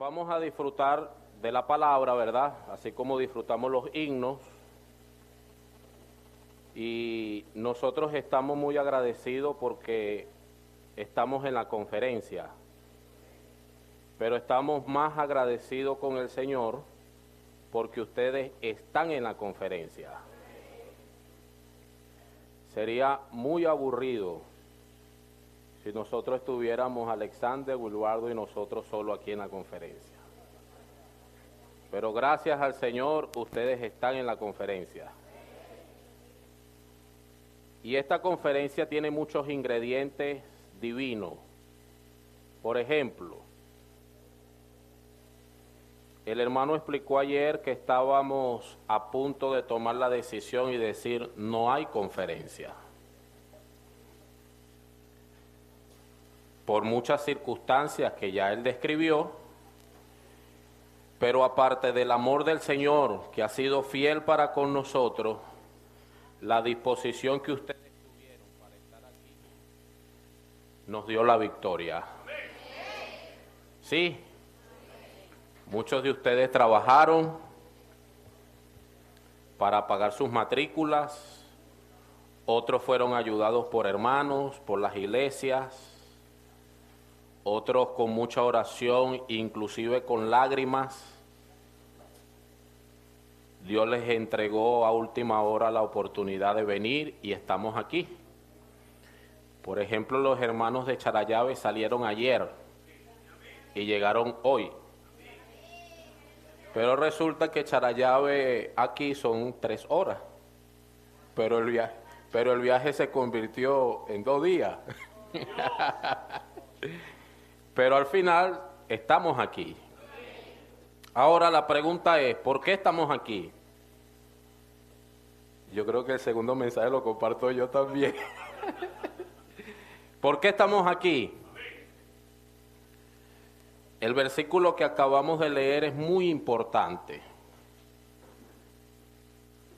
Vamos a disfrutar de la palabra, ¿verdad? Así como disfrutamos los himnos. Y nosotros estamos muy agradecidos porque estamos en la conferencia. Pero estamos más agradecidos con el Señor porque ustedes están en la conferencia. Sería muy aburrido si nosotros estuviéramos, Alexander, Wilbardo y nosotros solo aquí en la conferencia. Pero gracias al Señor, ustedes están en la conferencia. Y esta conferencia tiene muchos ingredientes divinos. Por ejemplo, el hermano explicó ayer que estábamos a punto de tomar la decisión y decir, no hay conferencia. Por muchas circunstancias que ya él describió, pero aparte del amor del Señor que ha sido fiel para con nosotros, la disposición que ustedes tuvieron para estar aquí nos dio la victoria. Sí, muchos de ustedes trabajaron para pagar sus matrículas, otros fueron ayudados por hermanos, por las iglesias, otros con mucha oración, inclusive con lágrimas. Dios les entregó a última hora la oportunidad de venir y estamos aquí. Por ejemplo, los hermanos de Charallave salieron ayer y llegaron hoy. Pero resulta que Charallave aquí son 3 horas, pero el viaje se convirtió en 2 días. Pero al final estamos aquí. Ahora la pregunta es, ¿por qué estamos aquí? Yo creo que el segundo mensaje lo comparto yo también. ¿Por qué estamos aquí? El versículo que acabamos de leer es muy importante.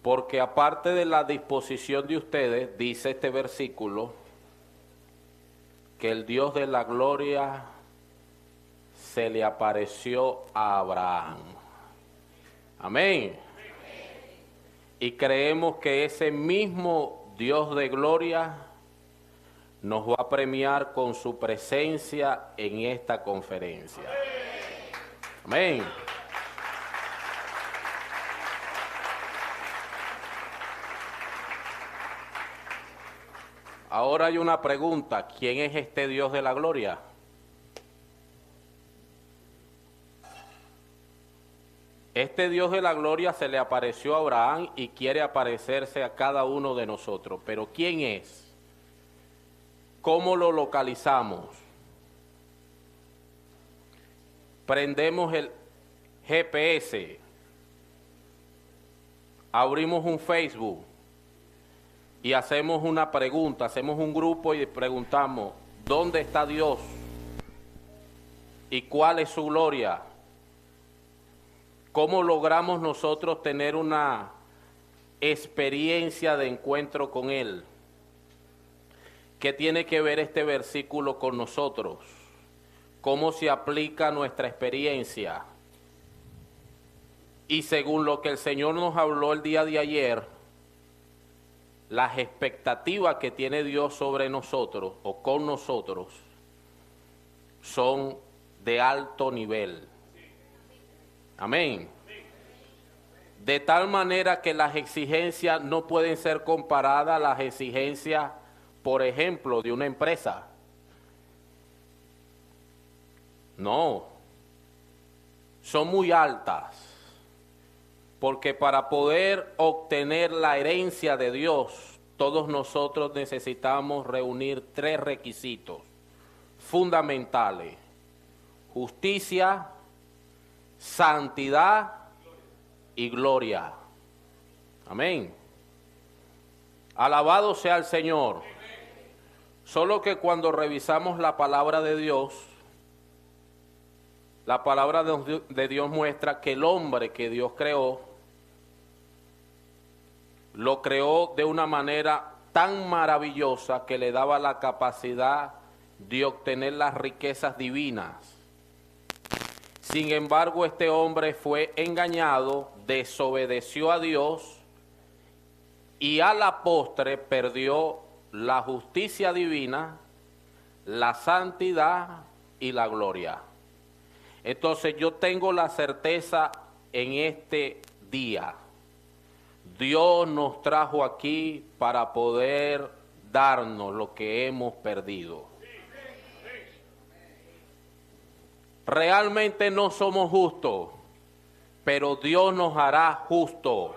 Porque aparte de la disposición de ustedes, dice este versículo, que el Dios de la gloria se le apareció a Abraham. Amén. Y creemos que ese mismo Dios de gloria nos va a premiar con su presencia en esta conferencia. Amén. Ahora hay una pregunta, ¿quién es este Dios de la gloria? Este Dios de la gloria se le apareció a Abraham y quiere aparecerse a cada uno de nosotros. Pero ¿quién es? ¿Cómo lo localizamos? Prendemos el GPS, abrimos un Facebook y hacemos una pregunta, hacemos un grupo y preguntamos, ¿dónde está Dios? ¿Y cuál es su gloria? ¿Cómo logramos nosotros tener una experiencia de encuentro con Él? ¿Qué tiene que ver este versículo con nosotros? ¿Cómo se aplica nuestra experiencia? Y según lo que el Señor nos habló el día de ayer, las expectativas que tiene Dios sobre nosotros o con nosotros son de alto nivel. Amén. De tal manera que las exigencias no pueden ser comparadas a las exigencias, por ejemplo, de una empresa. No, son muy altas, porque para poder obtener la herencia de Dios, todos nosotros necesitamos reunir 3 requisitos fundamentales: justicia, santidad y gloria. Amén. Alabado sea el Señor. Solo que cuando revisamos la palabra de Dios, la palabra de Dios muestra que el hombre que Dios creó, lo creó de una manera tan maravillosa que le daba la capacidad de obtener las riquezas divinas. Sin embargo, este hombre fue engañado, desobedeció a Dios y a la postre perdió la justicia divina, la santidad y la gloria. Entonces yo tengo la certeza en este día. Dios nos trajo aquí para poder darnos lo que hemos perdido. Realmente no somos justos, pero Dios nos hará justos.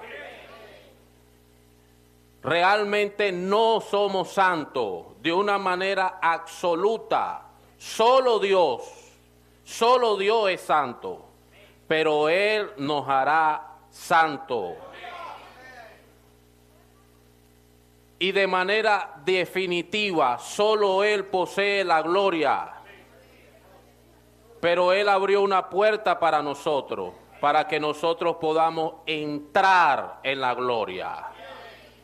Realmente no somos santos de una manera absoluta. Solo Dios es santo, pero Él nos hará santos. Y de manera definitiva, solo Él posee la gloria. Pero Él abrió una puerta para nosotros, para que nosotros podamos entrar en la gloria.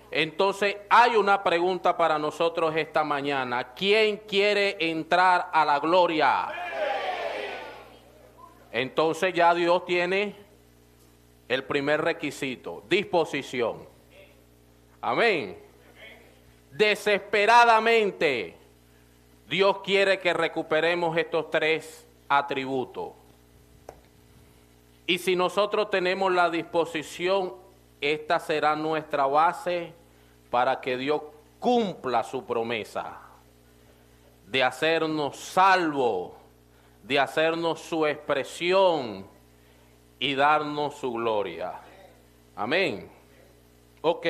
Entonces hay una pregunta para nosotros esta mañana. ¿Quién quiere entrar a la gloria? Entonces ya Dios tiene el primer requisito, disposición. Amén. Desesperadamente Dios quiere que recuperemos estos tres atributos. Y si nosotros tenemos la disposición, esta será nuestra base para que Dios cumpla su promesa de hacernos salvos, de hacernos su expresión y darnos su gloria. Amén. Ok.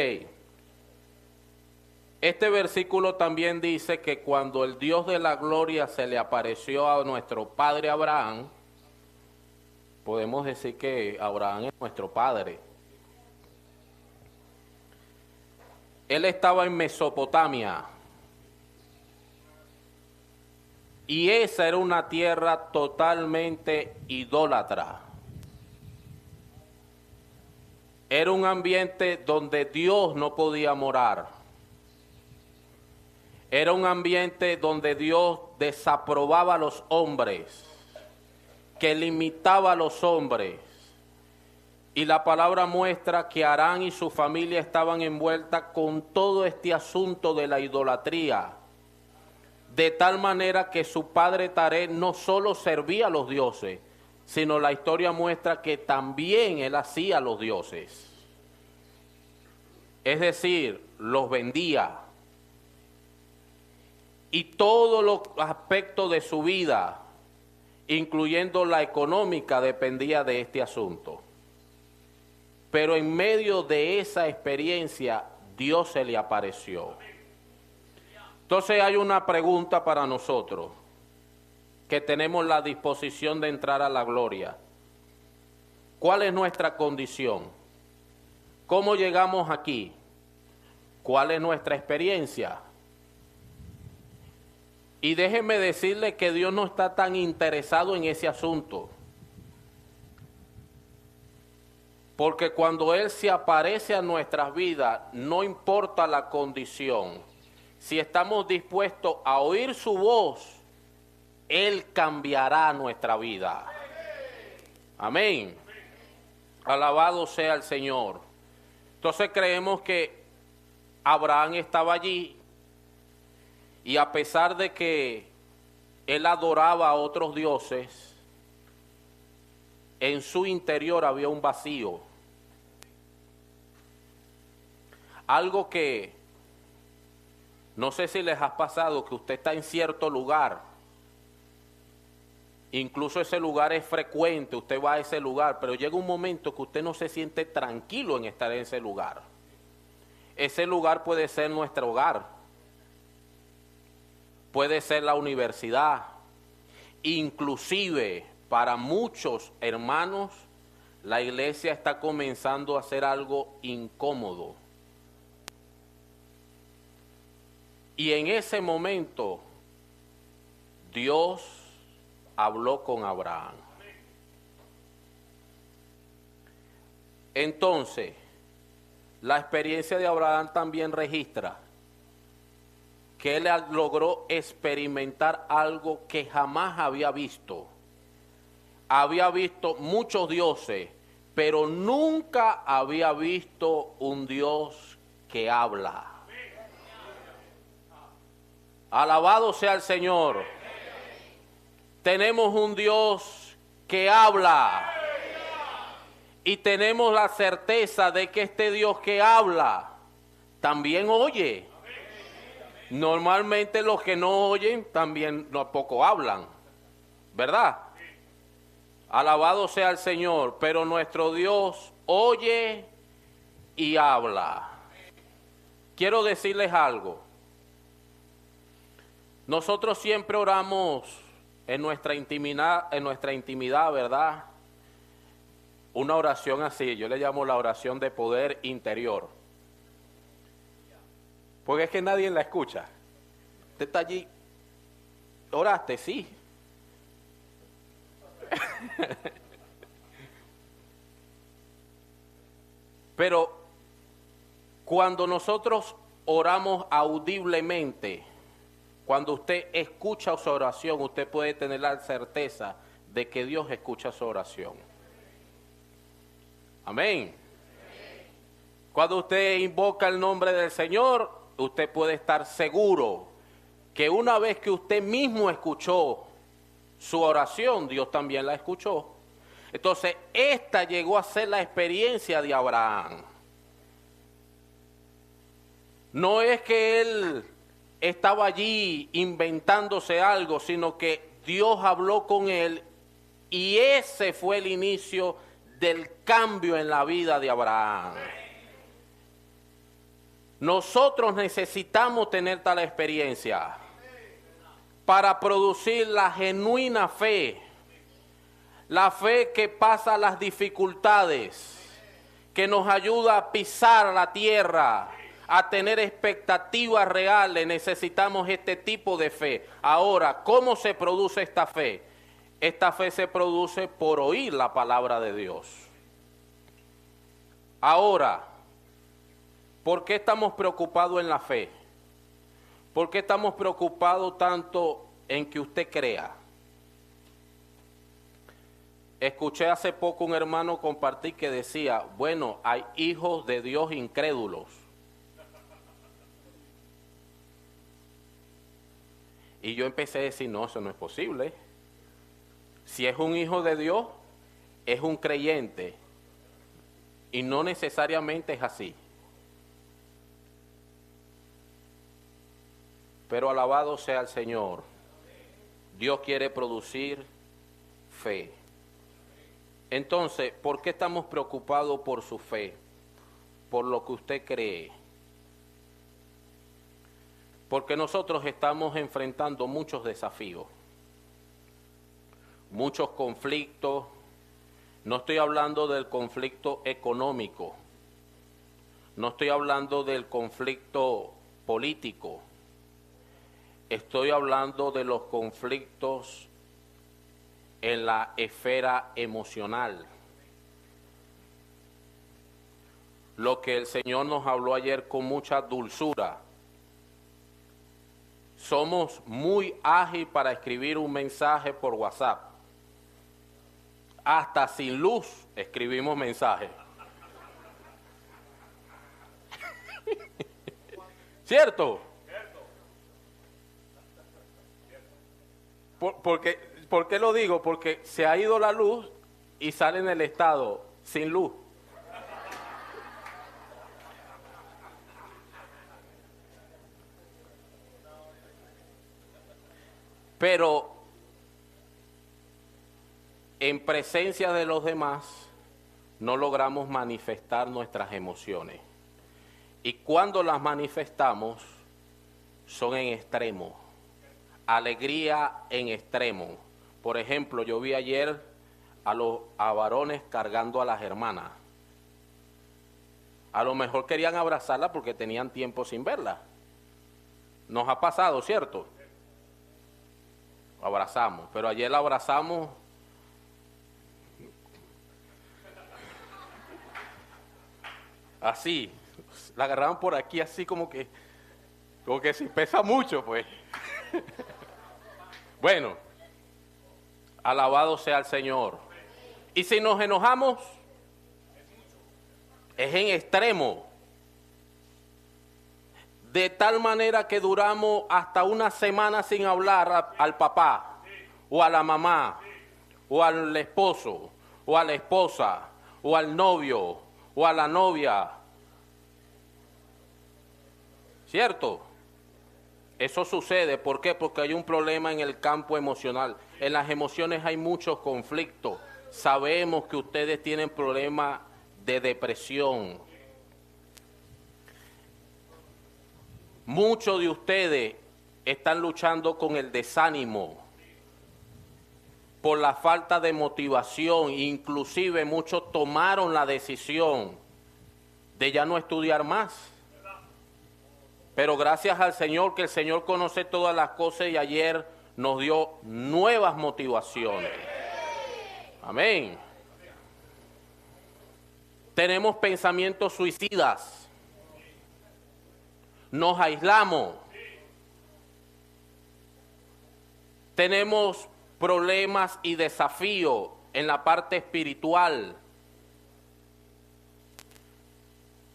Este versículo también dice que cuando el Dios de la gloria se le apareció a nuestro padre Abraham, podemos decir que Abraham es nuestro padre. Él estaba en Mesopotamia y esa era una tierra totalmente idólatra. Era un ambiente donde Dios no podía morar. Era un ambiente donde Dios desaprobaba a los hombres, que limitaba a los hombres. Y la palabra muestra que Harán y su familia estaban envueltas con todo este asunto de la idolatría, de tal manera que su padre Taré no solo servía a los dioses, sino la historia muestra que también él hacía a los dioses. Es decir, los vendía. Y todos los aspectos de su vida, incluyendo la económica, dependía de este asunto. Pero en medio de esa experiencia, Dios se le apareció. Entonces hay una pregunta para nosotros, que tenemos la disposición de entrar a la gloria. ¿Cuál es nuestra condición? ¿Cómo llegamos aquí? ¿Cuál es nuestra experiencia? Y déjenme decirle que Dios no está tan interesado en ese asunto. Porque cuando Él se aparece a nuestras vidas, no importa la condición. Si estamos dispuestos a oír su voz, Él cambiará nuestra vida. Amén. Alabado sea el Señor. Entonces creemos que Abraham estaba allí. Y a pesar de que él adoraba a otros dioses, en su interior había un vacío. Algo que no sé si les ha pasado, que usted está en cierto lugar. Incluso ese lugar es frecuente, usted va a ese lugar, pero llega un momento que usted no se siente tranquilo en estar en ese lugar. Ese lugar puede ser nuestro hogar. Puede ser la universidad, inclusive para muchos hermanos, la iglesia está comenzando a hacer algo incómodo. Y en ese momento, Dios habló con Abraham. Entonces, la experiencia de Abraham también registra que él logró experimentar algo que jamás había visto, había visto muchos dioses, pero nunca había visto un Dios que habla. Alabado sea el Señor. Tenemos un Dios que habla. Y tenemos la certeza de que este Dios que habla también oye. Normalmente los que no oyen también no poco hablan, ¿verdad? Alabado sea el Señor, pero nuestro Dios oye y habla. Quiero decirles algo. Nosotros siempre oramos en nuestra intimidad, ¿verdad? Una oración así, yo le llamo la oración de poder interior. Porque es que nadie la escucha. Usted está allí, oraste, sí. Pero cuando nosotros oramos audiblemente, cuando usted escucha su oración, usted puede tener la certeza de que Dios escucha su oración. Amén. Cuando usted invoca el nombre del Señor, usted puede estar seguro que una vez que usted mismo escuchó su oración, Dios también la escuchó. Entonces, esta llegó a ser la experiencia de Abraham. No es que él estaba allí inventándose algo, sino que Dios habló con él y ese fue el inicio del cambio en la vida de Abraham. Nosotros necesitamos tener tal experiencia para producir la genuina fe, la fe que pasa las dificultades, que nos ayuda a pisar la tierra, a tener expectativas reales. Necesitamos este tipo de fe. Ahora, ¿cómo se produce esta fe? Esta fe se produce por oír la palabra de Dios. Ahora, ¿por qué estamos preocupados en la fe? ¿Por qué estamos preocupados tanto en que usted crea? Escuché hace poco un hermano compartir que decía, bueno, hay hijos de Dios incrédulos. Y yo empecé a decir, no, eso no es posible. Si es un hijo de Dios, es un creyente. Y no necesariamente es así. Pero alabado sea el Señor. Dios quiere producir fe. Entonces, ¿por qué estamos preocupados por su fe? Por lo que usted cree. Porque nosotros estamos enfrentando muchos desafíos, muchos conflictos. No estoy hablando del conflicto económico, no estoy hablando del conflicto político, estoy hablando de los conflictos en la esfera emocional. Lo que el Señor nos habló ayer con mucha dulzura. Somos muy ágiles para escribir un mensaje por WhatsApp. Hasta sin luz escribimos mensajes. ¿Cierto? ¿Por qué lo digo? Porque se ha ido la luz y sale en el estado sin luz. Pero en presencia de los demás no logramos manifestar nuestras emociones. Y cuando las manifestamos son en extremo. Alegría en extremo. Por ejemplo, yo vi ayer a varones cargando a las hermanas. A lo mejor querían abrazarla porque tenían tiempo sin verla. Nos ha pasado, ¿cierto? Abrazamos, pero ayer la abrazamos así, la agarraban por aquí así como que si pesa mucho, pues. Bueno, Alabado sea el Señor. Y si nos enojamos, es en extremo. De tal manera que duramos hasta una semana sin hablar al papá, o a la mamá, o al esposo, o a la esposa, o al novio, o a la novia. ¿Cierto? Eso sucede. ¿Por qué? Porque hay un problema en el campo emocional. En las emociones hay muchos conflictos. Sabemos que ustedes tienen problemas de depresión. Muchos de ustedes están luchando con el desánimo, por la falta de motivación. Inclusive muchos tomaron la decisión de ya no estudiar más. Pero gracias al Señor, que el Señor conoce todas las cosas y ayer nos dio nuevas motivaciones. Amén. Tenemos pensamientos suicidas. Nos aislamos. Tenemos problemas y desafíos en la parte espiritual.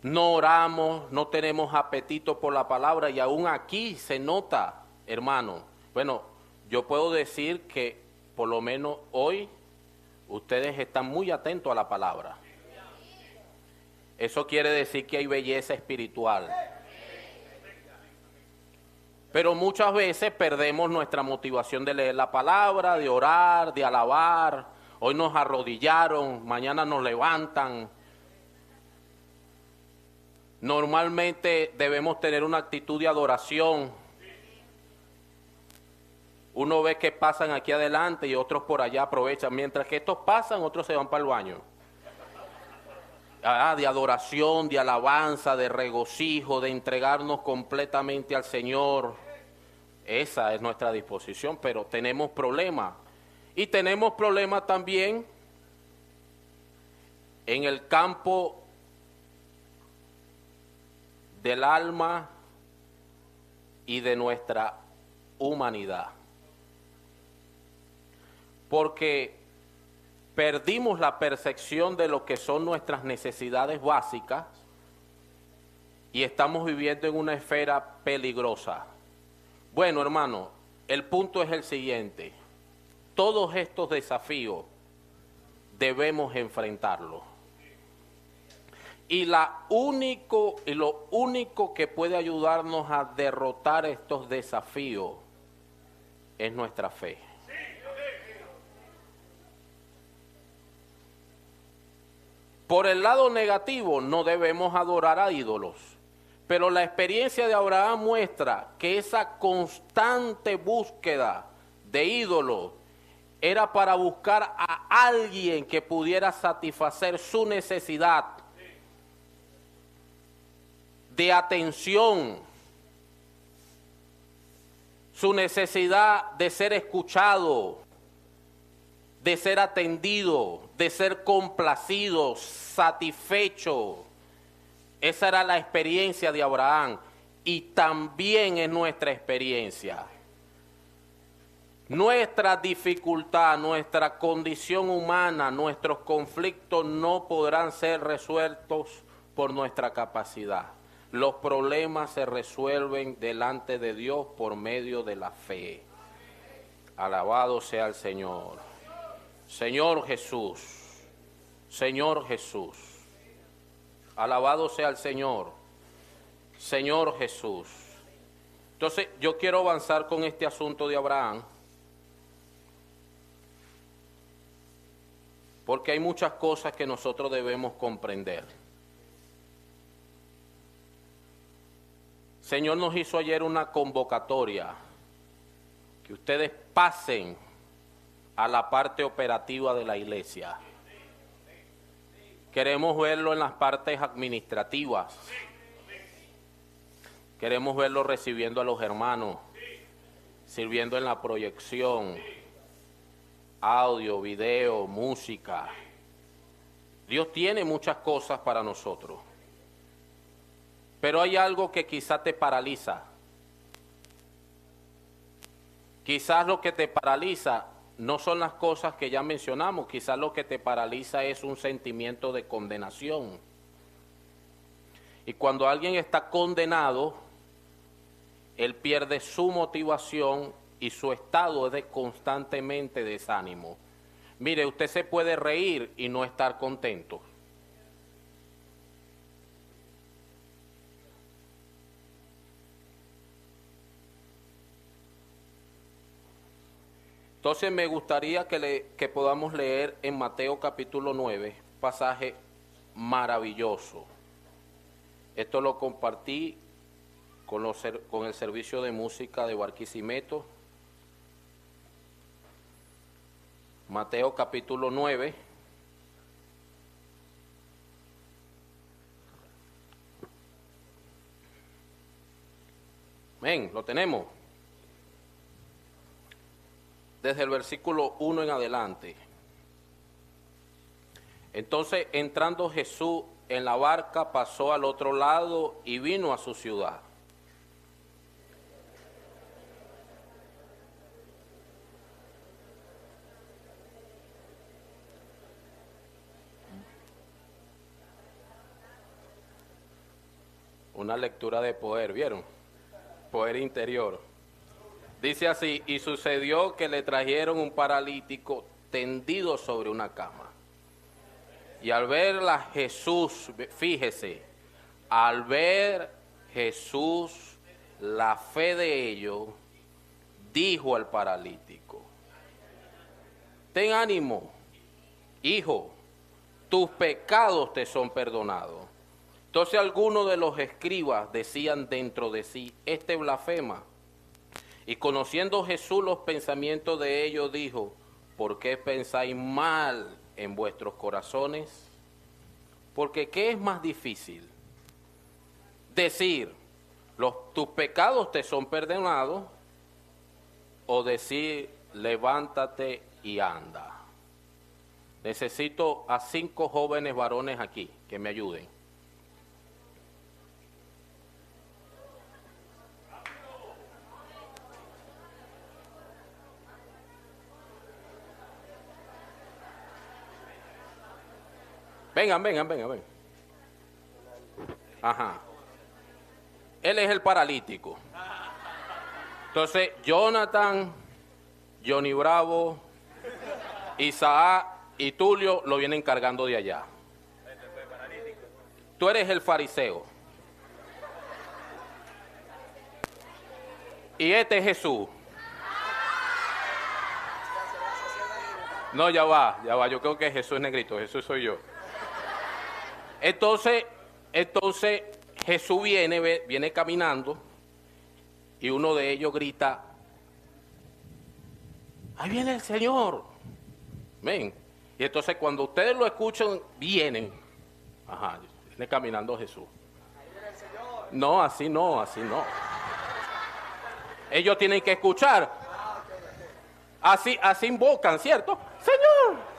No oramos, no tenemos apetito por la palabra y aún aquí se nota, hermano. Bueno, yo puedo decir que por lo menos hoy ustedes están muy atentos a la palabra. Eso quiere decir que hay belleza espiritual. Pero muchas veces perdemos nuestra motivación de leer la palabra, de orar, de alabar. Hoy nos arrodillaron, mañana nos levantan. Normalmente debemos tener una actitud de adoración. Uno ve que pasan aquí adelante y otros por allá aprovechan. Mientras que estos pasan, otros se van para el baño. De adoración, de alabanza, de regocijo, de entregarnos completamente al Señor. Esa es nuestra disposición, pero tenemos problemas. Y tenemos problemas también en el campo del alma y de nuestra humanidad. Porque perdimos la percepción de lo que son nuestras necesidades básicas y estamos viviendo en una esfera peligrosa. Bueno, hermano, el punto es el siguiente. Todos estos desafíos debemos enfrentarlos. Y lo único que puede ayudarnos a derrotar estos desafíos es nuestra fe. Por el lado negativo, no debemos adorar a ídolos. Pero la experiencia de Abraham muestra que esa constante búsqueda de ídolos era para buscar a alguien que pudiera satisfacer su necesidad de atención, su necesidad de ser escuchado, de ser atendido, de ser complacido, satisfecho. Esa era la experiencia de Abraham y también es nuestra experiencia. Nuestra dificultad, nuestra condición humana, nuestros conflictos no podrán ser resueltos por nuestra capacidad. Los problemas se resuelven delante de Dios por medio de la fe. Alabado sea el Señor. Señor Jesús, Señor Jesús. Alabado sea el Señor, Señor Jesús. Entonces, yo quiero avanzar con este asunto de Abraham, porque hay muchas cosas que nosotros debemos comprender. El Señor nos hizo ayer una convocatoria, que ustedes pasen a la parte operativa de la iglesia. Queremos verlo en las partes administrativas. Queremos verlo recibiendo a los hermanos, sirviendo en la proyección, audio, video, música. Dios tiene muchas cosas para nosotros. Pero hay algo que quizás te paraliza. Quizás lo que te paraliza no son las cosas que ya mencionamos. Quizás lo que te paraliza es un sentimiento de condenación. Y cuando alguien está condenado, él pierde su motivación y su estado es de constantemente desánimo. Mire, usted se puede reír y no estar contento. Entonces me gustaría que podamos leer en Mateo capítulo 9, pasaje maravilloso. Esto lo compartí con el servicio de música de Barquisimeto. Mateo capítulo 9. Ven, lo tenemos. Desde el versículo 1 en adelante. Entonces, entrando Jesús en la barca, pasó al otro lado y vino a su ciudad. Una lectura de poder, ¿vieron? Poder interior. Dice así, y sucedió que le trajeron un paralítico tendido sobre una cama. Y al verla Jesús, fíjese, al ver Jesús la fe de ellos, dijo al paralítico, ten ánimo, hijo, tus pecados te son perdonados. Entonces algunos de los escribas decían dentro de sí, este blasfema. Y conociendo Jesús los pensamientos de ellos, dijo, ¿por qué pensáis mal en vuestros corazones? Porque ¿qué es más difícil? Decir, tus pecados te son perdonados, o decir, levántate y anda. Necesito a 5 jóvenes varones aquí que me ayuden. Vengan. Ajá. Él es el paralítico. Entonces, Jonathan, Johnny Bravo, Isaac y Tulio lo vienen cargando de allá. Tú eres el fariseo. Y este es Jesús. No, ya va. Yo creo que Jesús es negrito. Jesús soy yo. Entonces Jesús viene caminando y uno de ellos grita, ahí viene el Señor. Ven. Y entonces cuando ustedes lo escuchan, viene caminando Jesús. No, así no. Ellos tienen que escuchar. Así invocan, ¿cierto? Señor.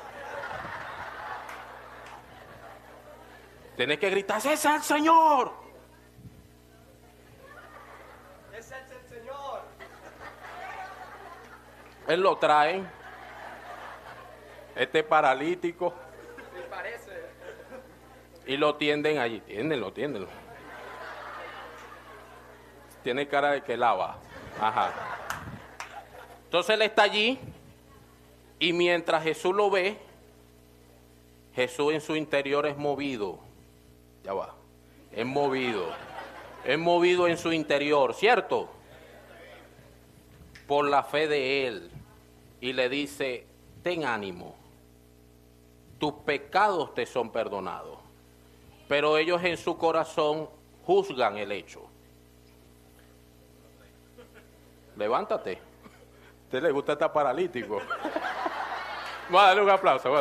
Tienes que gritar, ese es el Señor. Ese es el Señor. Él lo trae. Este paralítico. Me parece. Y lo tienden allí. Tiéndenlo. Tiene cara de que lava. Ajá. Entonces él está allí. Y mientras Jesús lo ve, Jesús en su interior es movido. Ya va. Es movido en su interior, ¿cierto? Por la fe de él. Y le dice, ten ánimo. Tus pecados te son perdonados. Pero ellos en su corazón juzgan el hecho. Levántate. ¿A usted le gusta estar paralítico? Voy a darle un aplauso.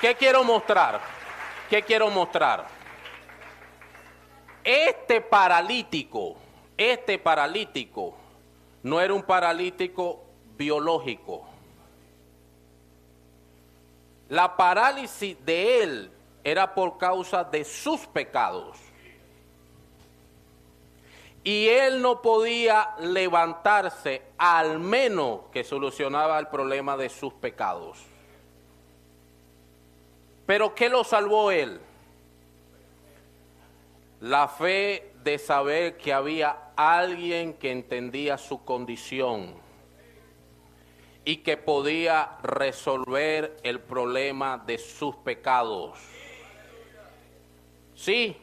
¿Qué quiero mostrar? Este paralítico no era un paralítico biológico. La parálisis de él era por causa de sus pecados. y él no podía levantarse, al menos que solucionaba el problema de sus pecados. ¿Pero qué lo salvó él? La fe de saber que había alguien que entendía su condición y que podía resolver el problema de sus pecados. ¿Sí?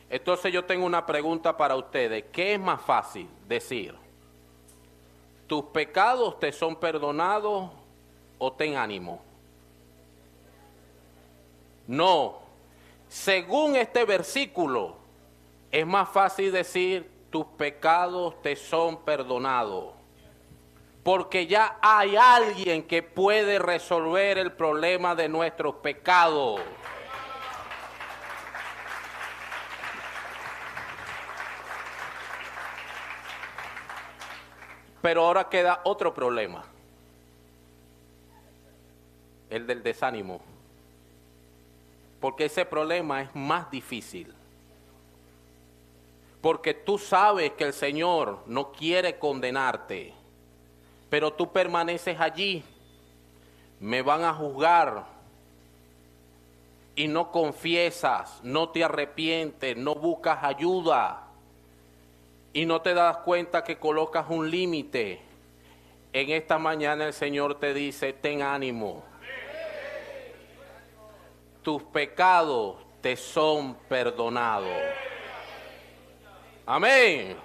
Entonces yo tengo una pregunta para ustedes. ¿Qué es más fácil decir? ¿Tus pecados te son perdonados o ten ánimo? No. Según este versículo, es más fácil decir tus pecados te son perdonados. Porque ya hay alguien que puede resolver el problema de nuestros pecados. Pero ahora queda otro problema, el del desánimo, porque ese problema es más difícil, porque tú sabes que el Señor no quiere condenarte, pero tú permaneces allí, me van a juzgar, y no confiesas, no te arrepientes, no buscas ayuda, y no te das cuenta que colocas un límite. En esta mañana el Señor te dice, ten ánimo. Tus pecados te son perdonados. Amén.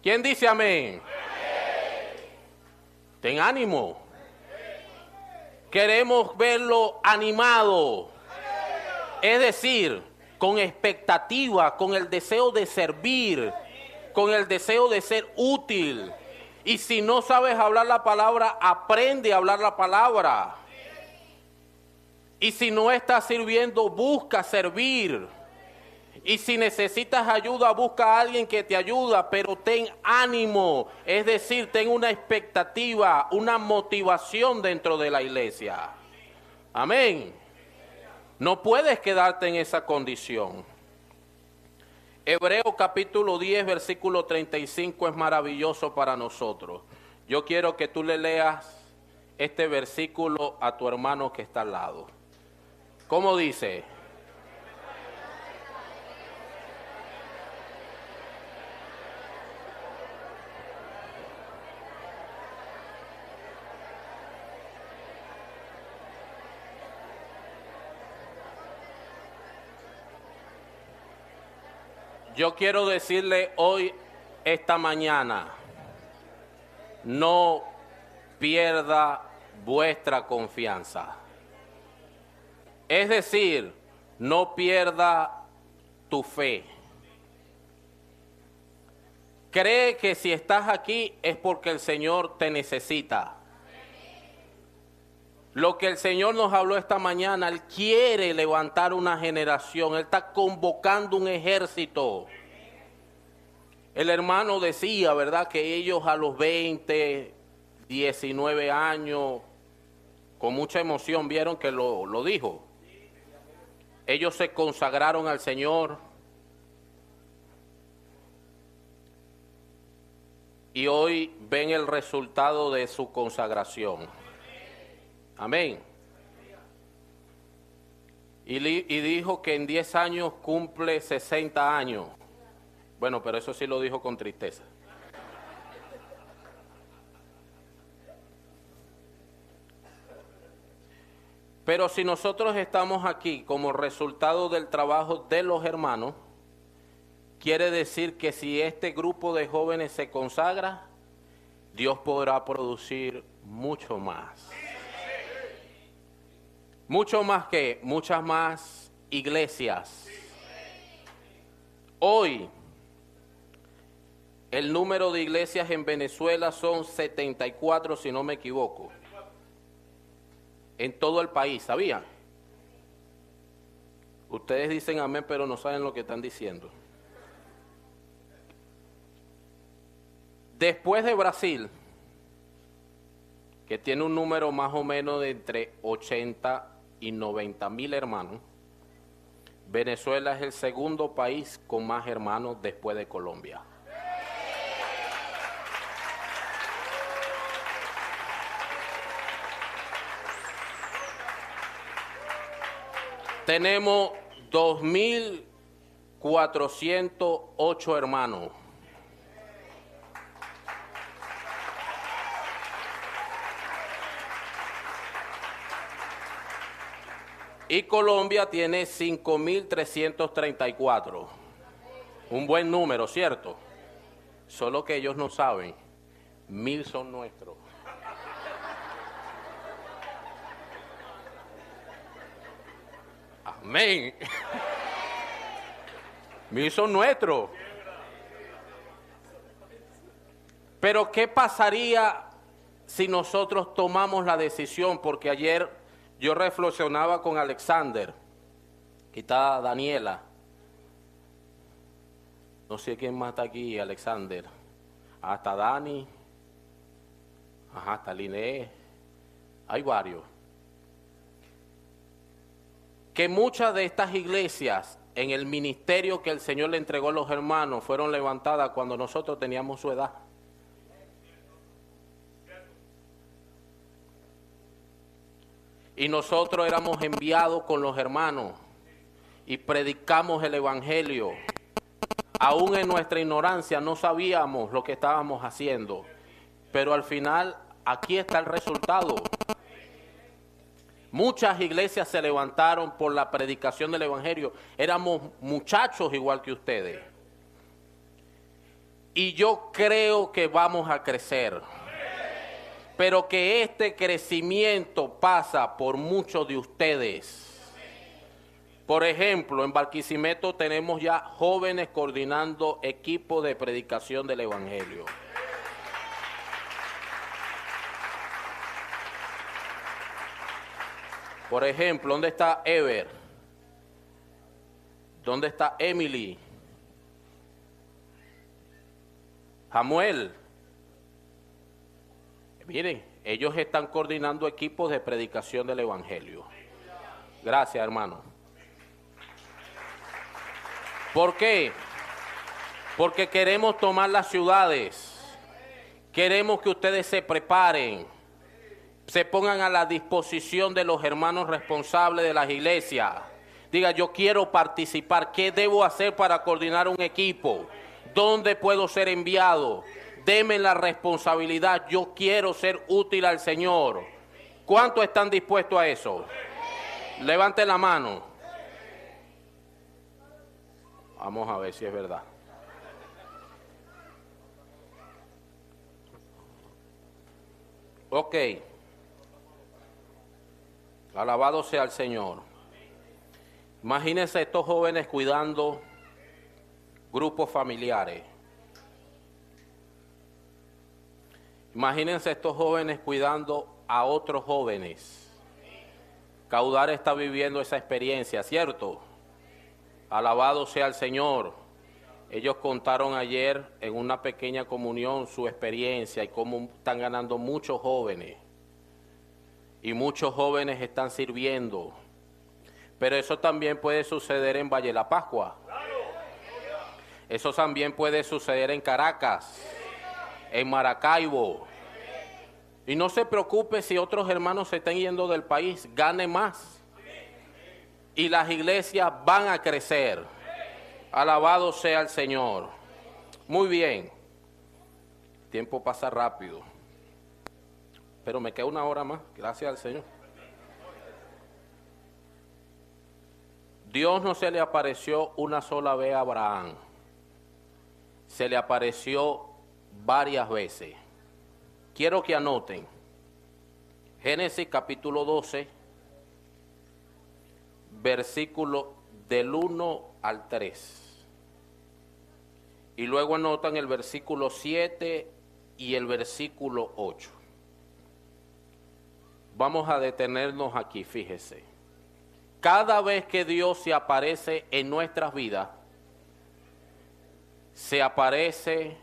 ¿Quién dice amén? Ten ánimo. Queremos verlo animado. Es decir, con expectativa, con el deseo de servir, con el deseo de ser útil. Y si no sabes hablar la palabra, aprende a hablar la palabra. Y si no estás sirviendo, busca servir. Y si necesitas ayuda, busca a alguien que te ayuda, pero ten ánimo. Es decir, ten una expectativa, una motivación dentro de la iglesia. Amén. No puedes quedarte en esa condición. Hebreos capítulo 10, versículo 35 es maravilloso para nosotros. Yo quiero que tú le leas este versículo a tu hermano que está al lado. ¿Cómo dice? Yo quiero decirle hoy, esta mañana, no pierda vuestra confianza. Es decir, no pierda tu fe. Cree que si estás aquí es porque el Señor te necesita. Lo que el Señor nos habló esta mañana, Él quiere levantar una generación, Él está convocando un ejército. El hermano decía, ¿verdad?, que ellos a los 20, 19 años, con mucha emoción vieron que lo dijo. Ellos se consagraron al Señor y hoy ven el resultado de su consagración. Amén. Y dijo que en 10 años cumple 60 años. Bueno, pero eso sí lo dijo con tristeza. Pero si nosotros estamos aquí como resultado del trabajo de los hermanos, quiere decir que si este grupo de jóvenes se consagra, Dios podrá producir mucho más. Mucho más que muchas más iglesias. Hoy, el número de iglesias en Venezuela son 74, si no me equivoco. En todo el país, ¿sabían? Ustedes dicen amén, pero no saben lo que están diciendo. Después de Brasil, que tiene un número más o menos de entre 80 y 90 mil hermanos, Venezuela es el segundo país con más hermanos después de Colombia. Tenemos 2.408 hermanos. Y Colombia tiene 5.334. Un buen número, ¿cierto? Solo que ellos no saben. 1.000 son nuestros. Amén. 1.000 son nuestros. Pero ¿qué pasaría si nosotros tomamos la decisión? Porque ayer yo reflexionaba con Alexander, aquí está Daniela, no sé quién más está aquí, Alexander, hasta Dani, hasta Liné, hay varios. Que muchas de estas iglesias en el ministerio que el Señor le entregó a los hermanos fueron levantadas cuando nosotros teníamos su edad. Y nosotros éramos enviados con los hermanos y predicamos el evangelio. Aún en nuestra ignorancia no sabíamos lo que estábamos haciendo, pero al final aquí está el resultado. Muchas iglesias se levantaron por la predicación del evangelio. Éramos muchachos igual que ustedes. Y yo creo que vamos a crecer. Pero que este crecimiento pasa por muchos de ustedes. Por ejemplo, en Barquisimeto tenemos ya jóvenes coordinando equipos de predicación del evangelio. Por ejemplo, ¿dónde está Ever? ¿Dónde está Emily? Samuel. Miren, ellos están coordinando equipos de predicación del evangelio. Gracias, hermano. ¿Por qué? Porque queremos tomar las ciudades. Queremos que ustedes se preparen, se pongan a la disposición de los hermanos responsables de las iglesias. Diga, yo quiero participar. ¿Qué debo hacer para coordinar un equipo? ¿Dónde puedo ser enviado? Deme la responsabilidad, yo quiero ser útil al Señor. ¿Cuántos están dispuestos a eso? Levanten la mano. Vamos a ver si es verdad. Ok. Alabado sea el Señor. Imagínense estos jóvenes cuidando grupos familiares. Imagínense estos jóvenes cuidando a otros jóvenes. Caudar está viviendo esa experiencia, ¿cierto? Alabado sea el Señor. Ellos contaron ayer en una pequeña comunión su experiencia y cómo están ganando muchos jóvenes. Y muchos jóvenes están sirviendo. Pero eso también puede suceder en Valle de la Pascua. Eso también puede suceder en Caracas, en Maracaibo. Y no se preocupe si otros hermanos se están yendo del país, gane más. Y las iglesias van a crecer. Alabado sea el Señor. Muy bien. El tiempo pasa rápido. Pero me queda una hora más, gracias al Señor. Dios no se le apareció una sola vez a Abraham. Se le apareció varias veces. Quiero que anoten. Génesis capítulo 12, versículo del 1 al 3. Y luego anotan el versículo 7 y el versículo 8. Vamos a detenernos aquí, fíjese. Cada vez que Dios se aparece en nuestras vidas, se aparece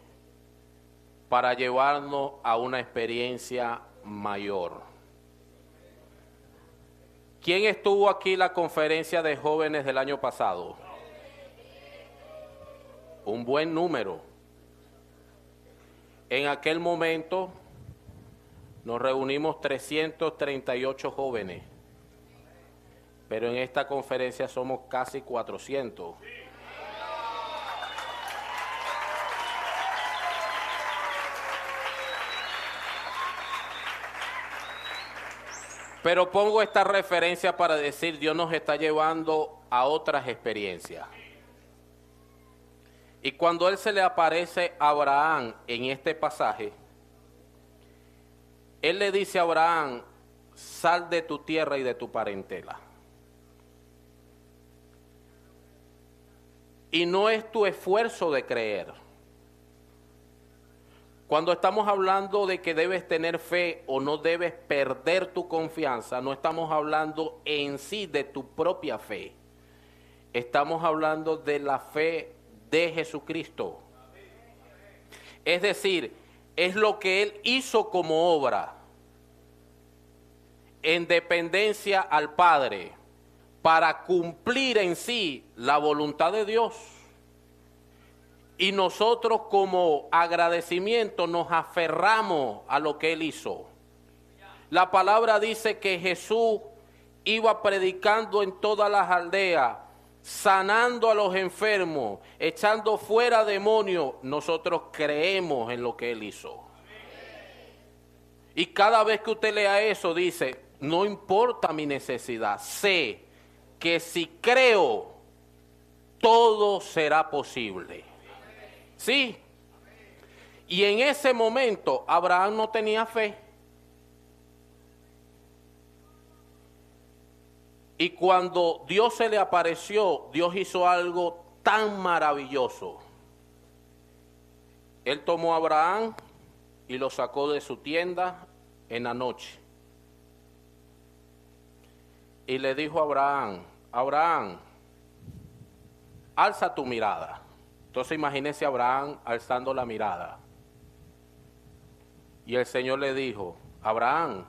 para llevarnos a una experiencia mayor. ¿Quién estuvo aquí en la conferencia de jóvenes del año pasado? Un buen número. En aquel momento nos reunimos 338 jóvenes, pero en esta conferencia somos casi 400. Pero pongo esta referencia para decir, Dios nos está llevando a otras experiencias. Y cuando Él se le aparece a Abraham en este pasaje, Él le dice a Abraham, sal de tu tierra y de tu parentela. Y no es tu esfuerzo de creer. Cuando estamos hablando de que debes tener fe o no debes perder tu confianza, no estamos hablando en sí de tu propia fe. Estamos hablando de la fe de Jesucristo. Es decir, es lo que Él hizo como obra en dependencia al Padre para cumplir en sí la voluntad de Dios. Y nosotros como agradecimiento nos aferramos a lo que Él hizo. La palabra dice que Jesús iba predicando en todas las aldeas, sanando a los enfermos, echando fuera demonios. Nosotros creemos en lo que Él hizo. Y cada vez que usted lea eso dice, no importa mi necesidad, sé que si creo, todo será posible. Sí. Y en ese momento Abraham no tenía fe. Y cuando Dios se le apareció, Dios hizo algo tan maravilloso. Él tomó a Abraham y lo sacó de su tienda en la noche. Y le dijo a Abraham, Abraham, alza tu mirada. Entonces imagínese a Abraham alzando la mirada. Y el Señor le dijo, Abraham,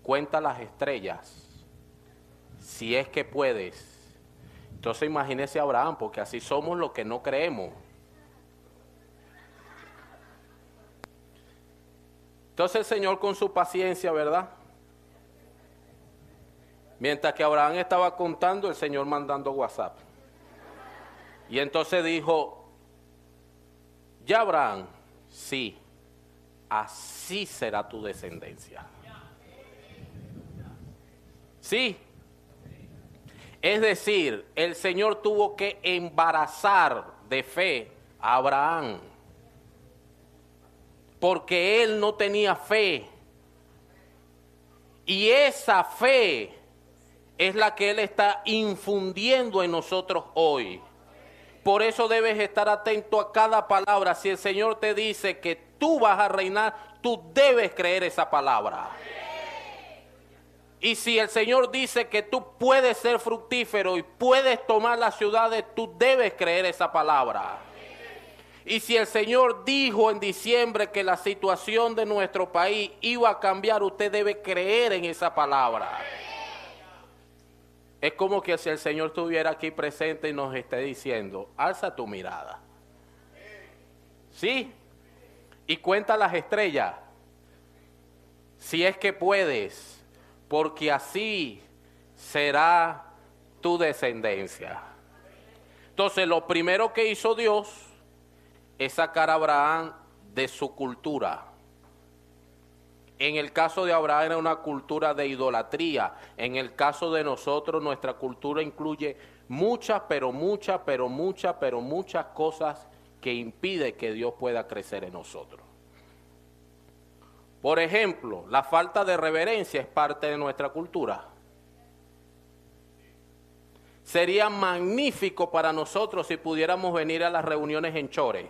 cuenta las estrellas, si es que puedes. Entonces imagínese a Abraham, porque así somos los que no creemos. Entonces el Señor con su paciencia, ¿verdad? Mientras que Abraham estaba contando, el Señor mandando WhatsApp. Y entonces dijo, ya Abraham, sí, así será tu descendencia. Sí. Es decir, el Señor tuvo que embarazar de fe a Abraham. Porque él no tenía fe. Y esa fe es la que Él está infundiendo en nosotros hoy. Por eso debes estar atento a cada palabra. Si el Señor te dice que tú vas a reinar, tú debes creer esa palabra. Y si el Señor dice que tú puedes ser fructífero y puedes tomar las ciudades, tú debes creer esa palabra. Y si el Señor dijo en diciembre que la situación de nuestro país iba a cambiar, usted debe creer en esa palabra. Es como que si el Señor estuviera aquí presente y nos esté diciendo, alza tu mirada. ¿Sí? Y cuenta las estrellas, si es que puedes, porque así será tu descendencia. Entonces, lo primero que hizo Dios es sacar a Abraham de su cultura. En el caso de Abraham era una cultura de idolatría. En el caso de nosotros, nuestra cultura incluye muchas cosas que impiden que Dios pueda crecer en nosotros. Por ejemplo, la falta de reverencia es parte de nuestra cultura. Sería magnífico para nosotros si pudiéramos venir a las reuniones en Chore.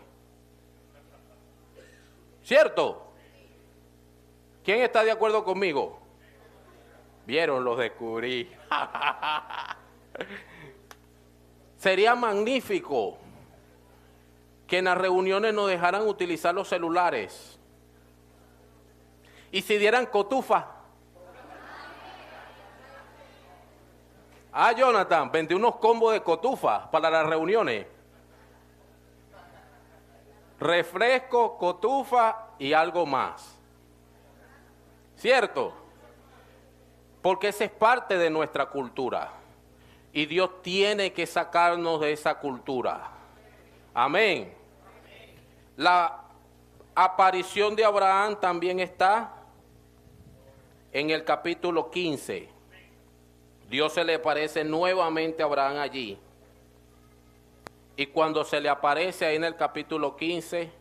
¿Cierto? ¿Quién está de acuerdo conmigo? Vieron, los descubrí. Sería magnífico que en las reuniones nos dejaran utilizar los celulares. Y si dieran cotufa. Ah, Jonathan, vendí unos combos de cotufa para las reuniones. Refresco, cotufa y algo más. ¿Cierto? Porque esa es parte de nuestra cultura. Y Dios tiene que sacarnos de esa cultura. Amén. La aparición de Abraham también está en el capítulo 15. Dios se le aparece nuevamente a Abraham allí. Y cuando se le aparece ahí en el capítulo 15,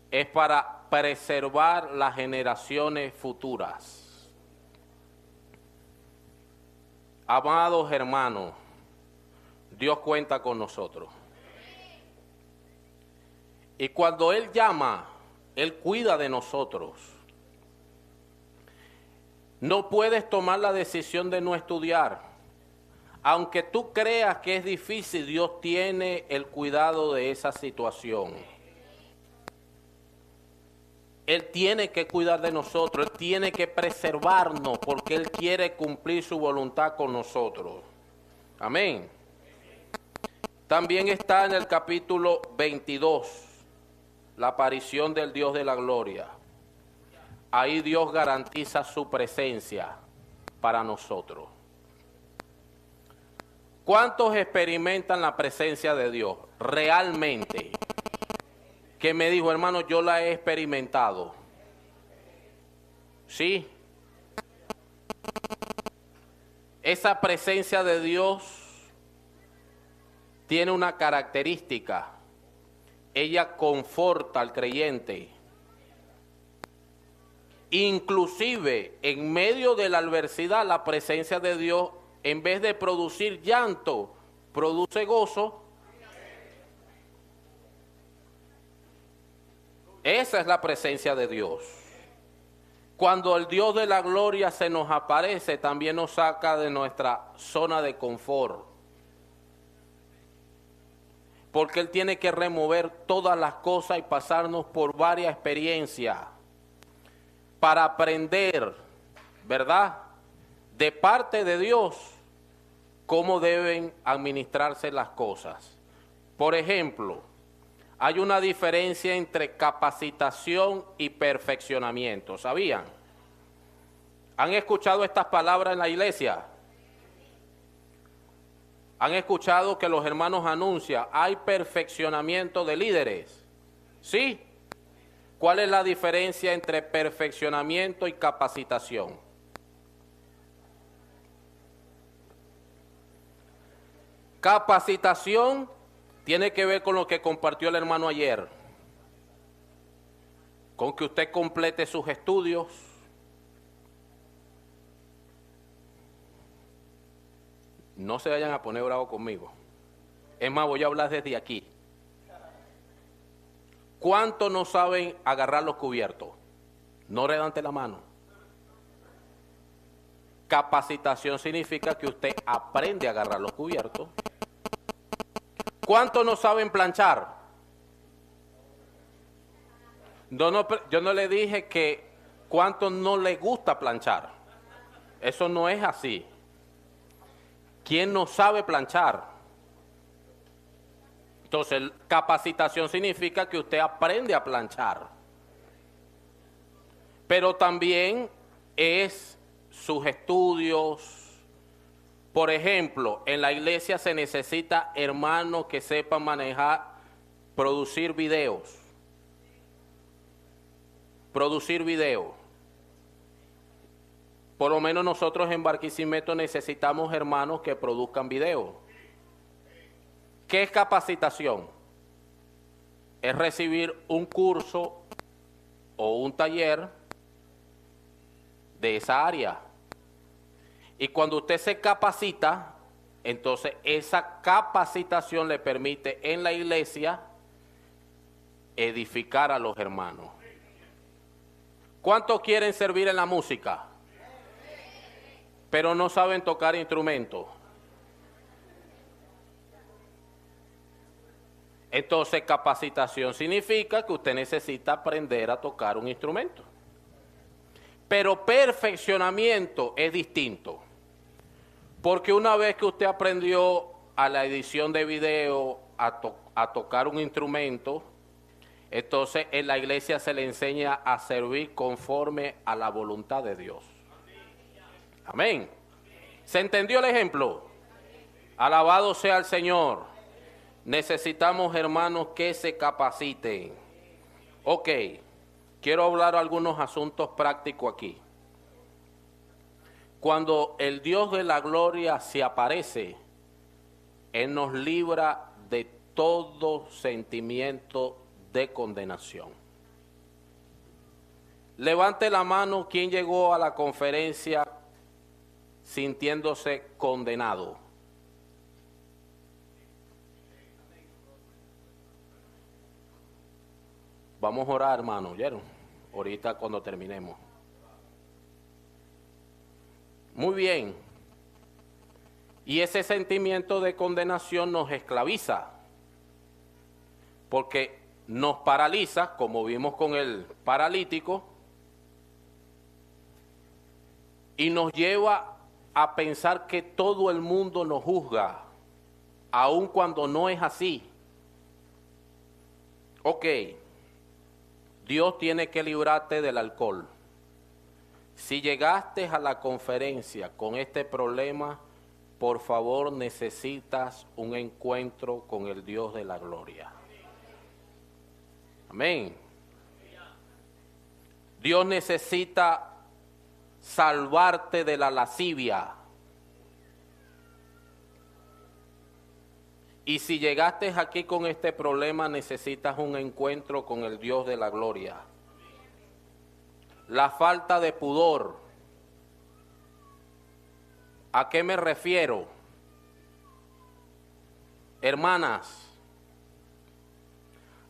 es para preservar las generaciones futuras. Amados hermanos, Dios cuenta con nosotros. Y cuando Él llama, Él cuida de nosotros. No puedes tomar la decisión de no estudiar. Aunque tú creas que es difícil, Dios tiene el cuidado de esa situación. Él tiene que cuidar de nosotros, Él tiene que preservarnos porque Él quiere cumplir su voluntad con nosotros. Amén. También está en el capítulo 22, la aparición del Dios de la gloria. Ahí Dios garantiza su presencia para nosotros. ¿Cuántos experimentan la presencia de Dios realmente? Que me dijo, hermano, yo la he experimentado. Sí. Esa presencia de Dios tiene una característica. Ella conforta al creyente. Inclusive en medio de la adversidad, la presencia de Dios, en vez de producir llanto, produce gozo. Esa es la presencia de Dios. Cuando el Dios de la gloria se nos aparece, también nos saca de nuestra zona de confort. Porque Él tiene que remover todas las cosas y pasarnos por varias experiencias para aprender, ¿verdad?, de parte de Dios, cómo deben administrarse las cosas. Por ejemplo, hay una diferencia entre capacitación y perfeccionamiento. ¿Sabían? ¿Han escuchado estas palabras en la iglesia? ¿Han escuchado que los hermanos anuncian, hay perfeccionamiento de líderes? ¿Sí? ¿Cuál es la diferencia entre perfeccionamiento y capacitación? Capacitación tiene que ver con lo que compartió el hermano ayer, con que usted complete sus estudios, no se vayan a poner bravo conmigo, es más, voy a hablar desde aquí. ¿Cuántos no saben agarrar los cubiertos? No levante la mano. Capacitación significa que usted aprende a agarrar los cubiertos. ¿Cuántos no saben planchar? Yo no le dije que cuántos no le gusta planchar. Eso no es así. ¿Quién no sabe planchar? Entonces, capacitación significa que usted aprende a planchar. Pero también es sus estudios. Por ejemplo, en la iglesia se necesita hermanos que sepan manejar, producir videos. Producir videos. Por lo menos nosotros en Barquisimeto necesitamos hermanos que produzcan videos. ¿Qué es capacitación? Es recibir un curso o un taller de esa área. Y cuando usted se capacita, entonces esa capacitación le permite en la iglesia edificar a los hermanos. ¿Cuántos quieren servir en la música? Pero no saben tocar instrumentos. Entonces capacitación significa que usted necesita aprender a tocar un instrumento. Pero perfeccionamiento es distinto. Porque una vez que usted aprendió a la edición de video, a tocar un instrumento, entonces en la iglesia se le enseña a servir conforme a la voluntad de Dios. Amén. ¿Se entendió el ejemplo? Alabado sea el Señor. Necesitamos, hermanos, que se capaciten. Ok, quiero hablar algunos asuntos prácticos aquí. Cuando el Dios de la gloria se aparece, Él nos libra de todo sentimiento de condenación. Levante la mano quien llegó a la conferencia sintiéndose condenado. Vamos a orar, hermano, ¿oyeron? Ahorita cuando terminemos. Muy bien. Y ese sentimiento de condenación nos esclaviza, porque nos paraliza, como vimos con el paralítico, y nos lleva a pensar que todo el mundo nos juzga, aun cuando no es así. Ok, Dios tiene que librarte del alcohol. Si llegaste a la conferencia con este problema, por favor necesitas un encuentro con el Dios de la gloria. Amén. Dios necesita salvarte de la lascivia. Y si llegaste aquí con este problema, necesitas un encuentro con el Dios de la gloria. La falta de pudor. ¿A qué me refiero? Hermanas,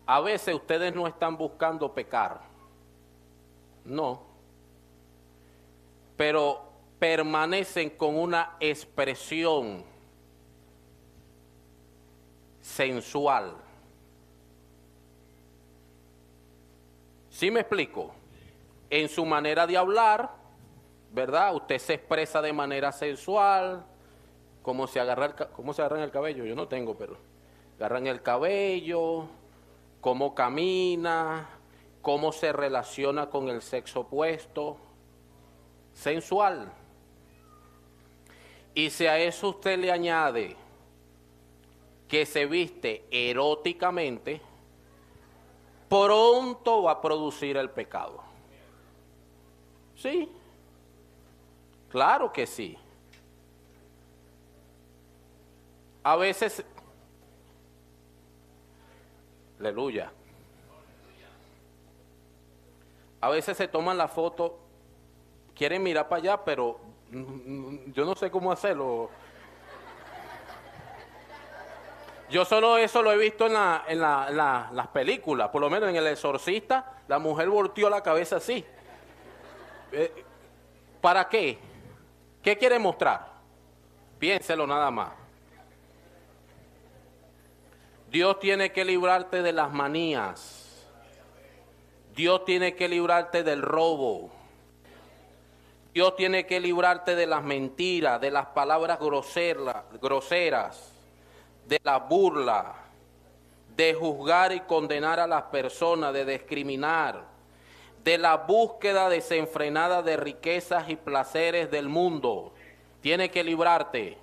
a veces ustedes no están buscando pecar. No. Pero permanecen con una expresión sensual. ¿Sí me explico? En su manera de hablar, ¿verdad? Usted se expresa de manera sensual, cómo se agarran el cabello, yo no tengo, pero agarran el cabello, cómo camina, cómo se relaciona con el sexo opuesto, sensual. Y si a eso usted le añade que se viste eróticamente, pronto va a producir el pecado. Sí, claro que sí. A veces, aleluya, a veces se toman la foto, quieren mirar para allá, pero yo no sé cómo hacerlo. Yo solo eso lo he visto en las películas, por lo menos en El Exorcista, la mujer volteó la cabeza así. ¿Para qué? ¿Qué quiere mostrar? Piénselo nada más. Dios tiene que librarte de las manías. Dios tiene que librarte del robo. Dios tiene que librarte de las mentiras, de las palabras groseras, de la burla, de juzgar y condenar a las personas, de discriminar, de la búsqueda desenfrenada de riquezas y placeres del mundo. Tiene que librarte.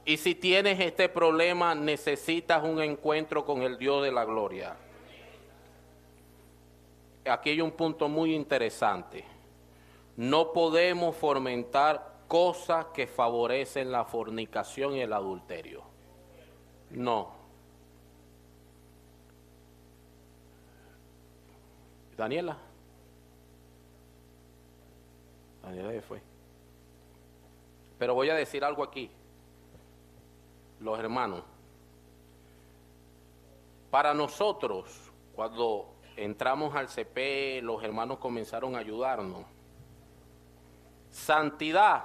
Y si tienes este problema, necesitas un encuentro con el Dios de la gloria. Aquí hay un punto muy interesante. No podemos fomentar cosas que favorecen la fornicación y el adulterio. No. Daniela ya fue. Pero voy a decir algo aquí. Los hermanos. Para nosotros, cuando entramos al CP, los hermanos comenzaron a ayudarnos. Santidad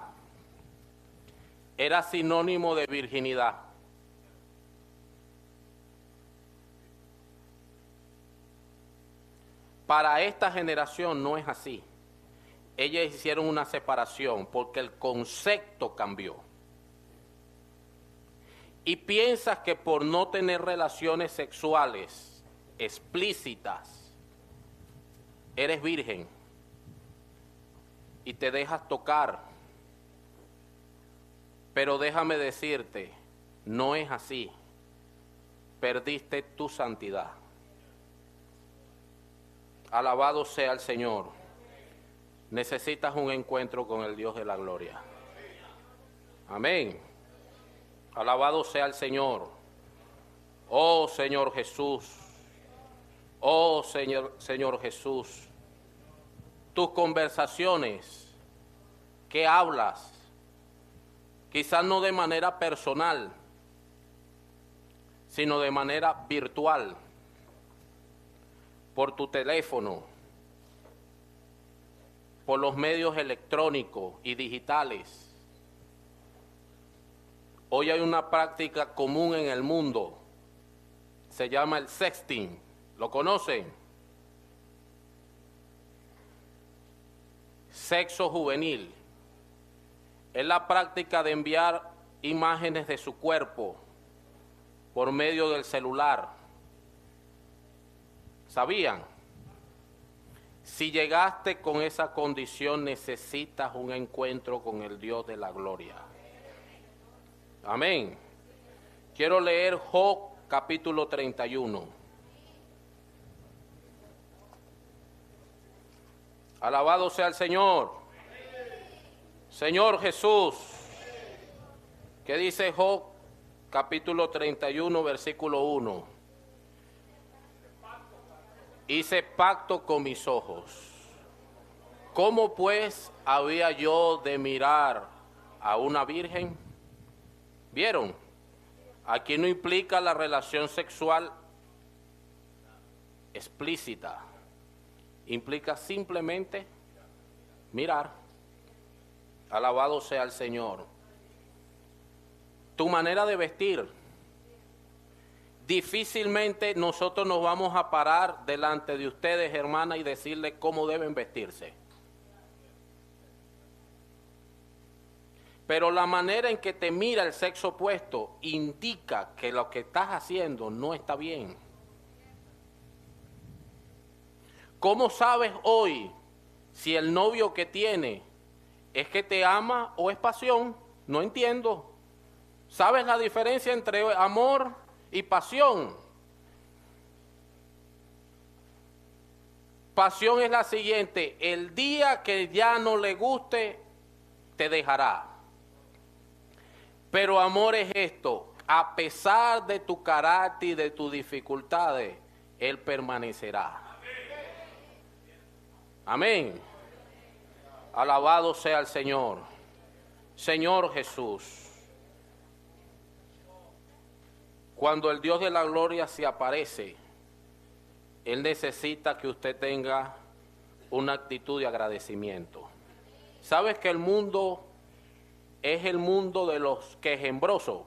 era sinónimo de virginidad. Para esta generación no es así. Ellas hicieron una separación porque el concepto cambió. y piensas que por no tener relaciones sexuales explícitas eres virgen y te dejas tocar, pero déjame decirte, no es así. Perdiste tu santidad. Alabado sea el Señor. Necesitas un encuentro con el Dios de la gloria. Amén. Alabado sea el Señor. Oh Señor Jesús. Oh Señor Jesús. Tus conversaciones, ¿qué hablas? Quizás no de manera personal, sino de manera virtual, por tu teléfono, por los medios electrónicos y digitales. Hoy hay una práctica común en el mundo, se llama el sexting. ¿Lo conocen? Sexo juvenil. Es la práctica de enviar imágenes de su cuerpo por medio del celular. ¿Sabían? Si llegaste con esa condición, necesitas un encuentro con el Dios de la gloria. Amén. Quiero leer Job capítulo 31. Alabado sea el Señor. Señor Jesús. ¿Qué dice Job capítulo 31, versículo 1? Hice pacto con mis ojos. ¿Cómo pues había yo de mirar a una virgen? ¿Vieron? Aquí no implica la relación sexual explícita. Implica simplemente mirar. Alabado sea el Señor. Tu manera de vestir. Difícilmente nosotros nos vamos a parar delante de ustedes, hermanas, y decirles cómo deben vestirse. Pero la manera en que te mira el sexo opuesto indica que lo que estás haciendo no está bien. ¿Cómo sabes hoy si el novio que tiene es que te ama o es pasión? No entiendo. ¿Sabes la diferencia entre amor y pasión? Pasión es la siguiente: el día que ya no le guste, te dejará. Pero amor es esto: a pesar de tu carácter y de tus dificultades, Él permanecerá. Amén. Alabado sea el Señor. Señor Jesús. Cuando el Dios de la gloria se aparece, Él necesita que usted tenga una actitud de agradecimiento. ¿Sabes que el mundo es el mundo de los quejumbrosos?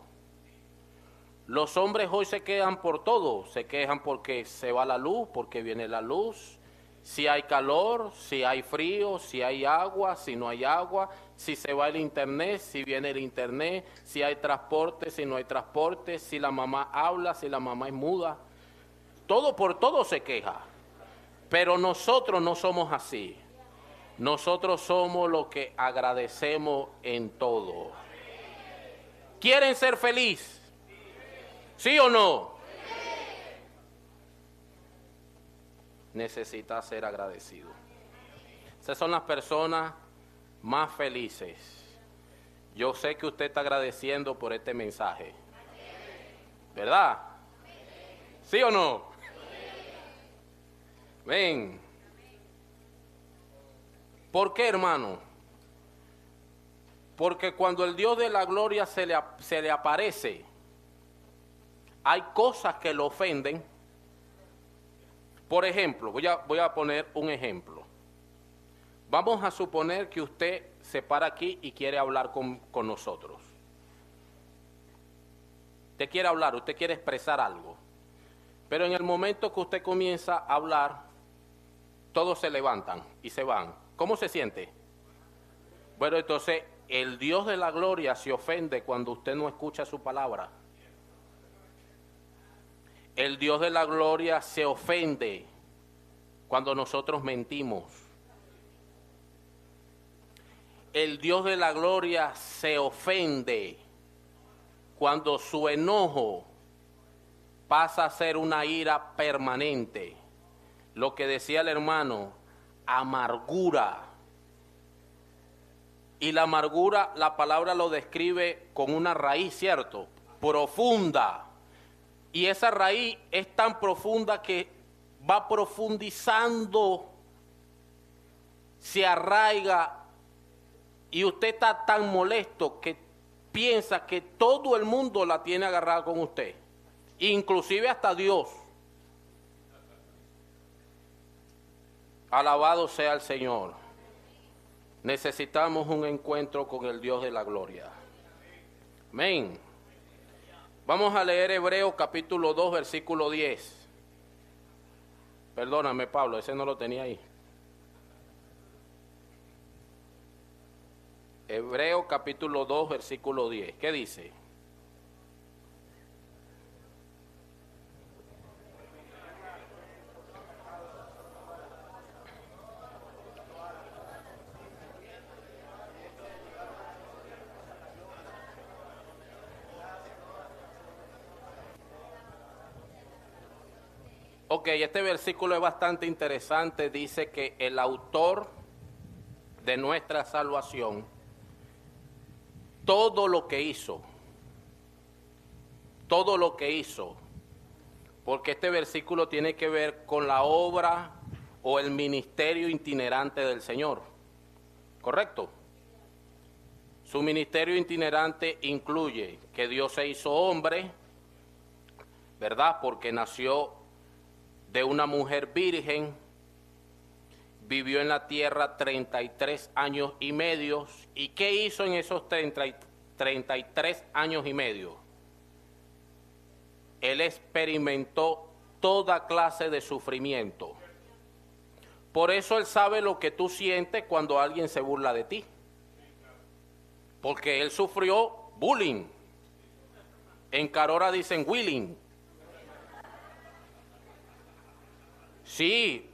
Los hombres hoy se quejan por todo. Se quejan porque se va la luz, porque viene la luz. Si hay calor, si hay frío, si hay agua, si no hay agua, si se va el internet, si viene el internet, si hay transporte, si no hay transporte, si la mamá habla, si la mamá es muda. Todo por todo se queja. Pero nosotros no somos así. Nosotros somos los que agradecemos en todo. ¿Quieren ser felices? ¿Sí o no? Necesita ser agradecido. Esas son las personas más felices. Yo sé que usted está agradeciendo por este mensaje, ¿verdad? ¿Sí o no? Ven. ¿Por qué, hermano? Porque cuando el Dios de la gloria se le aparece, hay cosas que lo ofenden. Por ejemplo, voy a poner un ejemplo. Vamos a suponer que usted se para aquí y quiere hablar con nosotros. Usted quiere hablar, usted quiere expresar algo. Pero en el momento que usted comienza a hablar, todos se levantan y se van. ¿Cómo se siente? Bueno, entonces el Dios de la gloria se ofende cuando usted no escucha su palabra. El Dios de la gloria se ofende cuando nosotros mentimos. El Dios de la gloria se ofende cuando su enojo pasa a ser una ira permanente. Lo que decía el hermano, amargura. Y la amargura, la palabra lo describe con una raíz, ¿cierto? Profunda. Y esa raíz es tan profunda que va profundizando, se arraiga, y usted está tan molesto que piensa que todo el mundo la tiene agarrada con usted, inclusive hasta Dios. Alabado sea el Señor. Necesitamos un encuentro con el Dios de la gloria. Amén. Vamos a leer Hebreos capítulo 2, versículo 10. Perdóname, Pablo, ese no lo tenía ahí. Hebreos capítulo 2, versículo 10. ¿Qué dice? Ok, este versículo es bastante interesante. Dice que el autor de nuestra salvación, todo lo que hizo, porque este versículo tiene que ver con la obra o el ministerio itinerante del Señor, ¿correcto? Su ministerio itinerante incluye que Dios se hizo hombre, ¿verdad? Porque nació de una mujer virgen, vivió en la tierra 33 años y medio. ¿Y qué hizo en esos 33 años y medio? Él experimentó toda clase de sufrimiento. Por eso él sabe lo que tú sientes cuando alguien se burla de ti. Porque él sufrió bullying. En Carora dicen willing. Sí,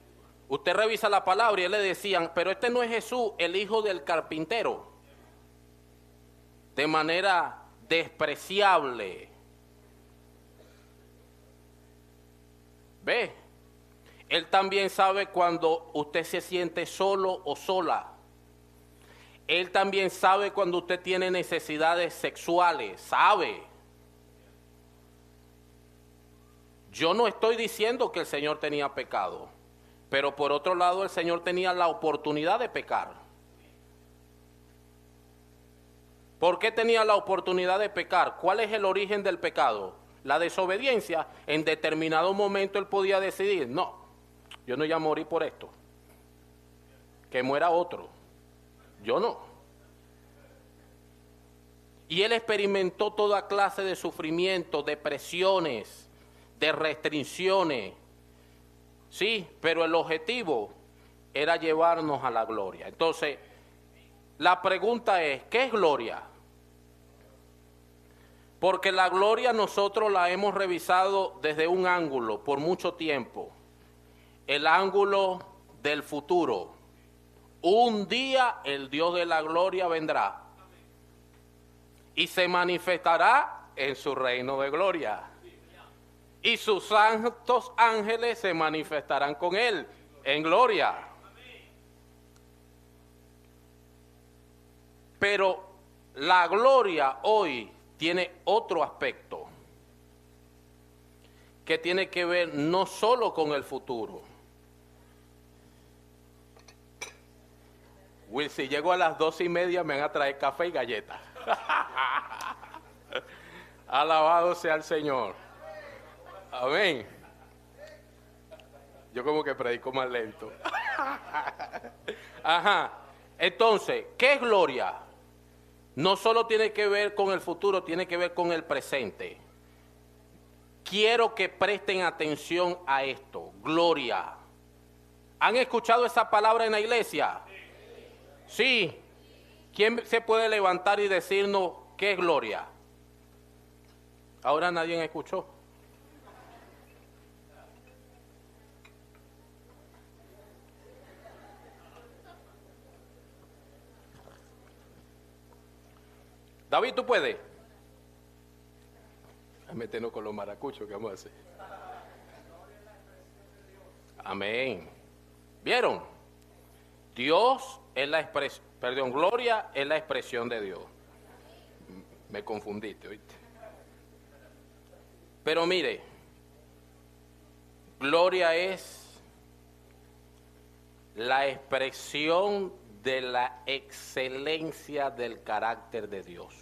usted revisa la palabra y él le decían, pero este no es Jesús, el hijo del carpintero. De manera despreciable. ¿Ve? Él también sabe cuando usted se siente solo o sola. Él también sabe cuando usted tiene necesidades sexuales, sabe. Yo no estoy diciendo que el Señor tenía pecado, pero por otro lado el Señor tenía la oportunidad de pecar. ¿Por qué tenía la oportunidad de pecar? ¿Cuál es el origen del pecado? La desobediencia. En determinado momento él podía decidir, no, yo no voy a morir por esto, que muera otro, yo no. Y él experimentó toda clase de sufrimiento, de presiones, de restricciones, sí, pero el objetivo era llevarnos a la gloria. Entonces, la pregunta es, ¿qué es gloria? Porque la gloria nosotros la hemos revisado desde un ángulo por mucho tiempo, el ángulo del futuro. Un día el Dios de la gloria vendrá y se manifestará en su reino de gloria. Y sus santos ángeles se manifestarán con él en gloria. Pero la gloria hoy tiene otro aspecto que tiene que ver no solo con el futuro. Will, si llego a las 2:30 me van a traer café y galletas. Alabado sea el Señor. Amén. Yo como que predico más lento. Ajá. Entonces, ¿qué es gloria? No solo tiene que ver con el futuro, tiene que ver con el presente. Quiero que presten atención a esto. Gloria. ¿Han escuchado esa palabra en la iglesia? Sí. ¿Quién se puede levantar y decirnos qué es gloria? Ahora nadie escuchó. David, ¿tú puedes? Métenos con los maracuchos, ¿qué vamos a hacer? Amén. ¿Vieron? Dios es la expresión, perdón, gloria es la expresión de Dios. Me confundiste, ¿oíste? Pero mire, gloria es la expresión de la excelencia del carácter de Dios.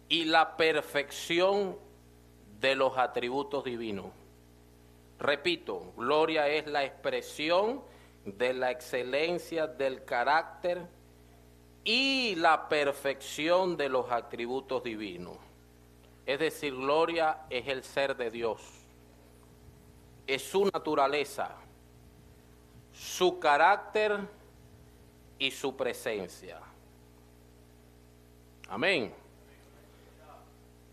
Y la perfección de los atributos divinos. Repito, gloria es la expresión de la excelencia del carácter y la perfección de los atributos divinos. Es decir, gloria es el ser de Dios, es su naturaleza, su carácter y su presencia. Amén.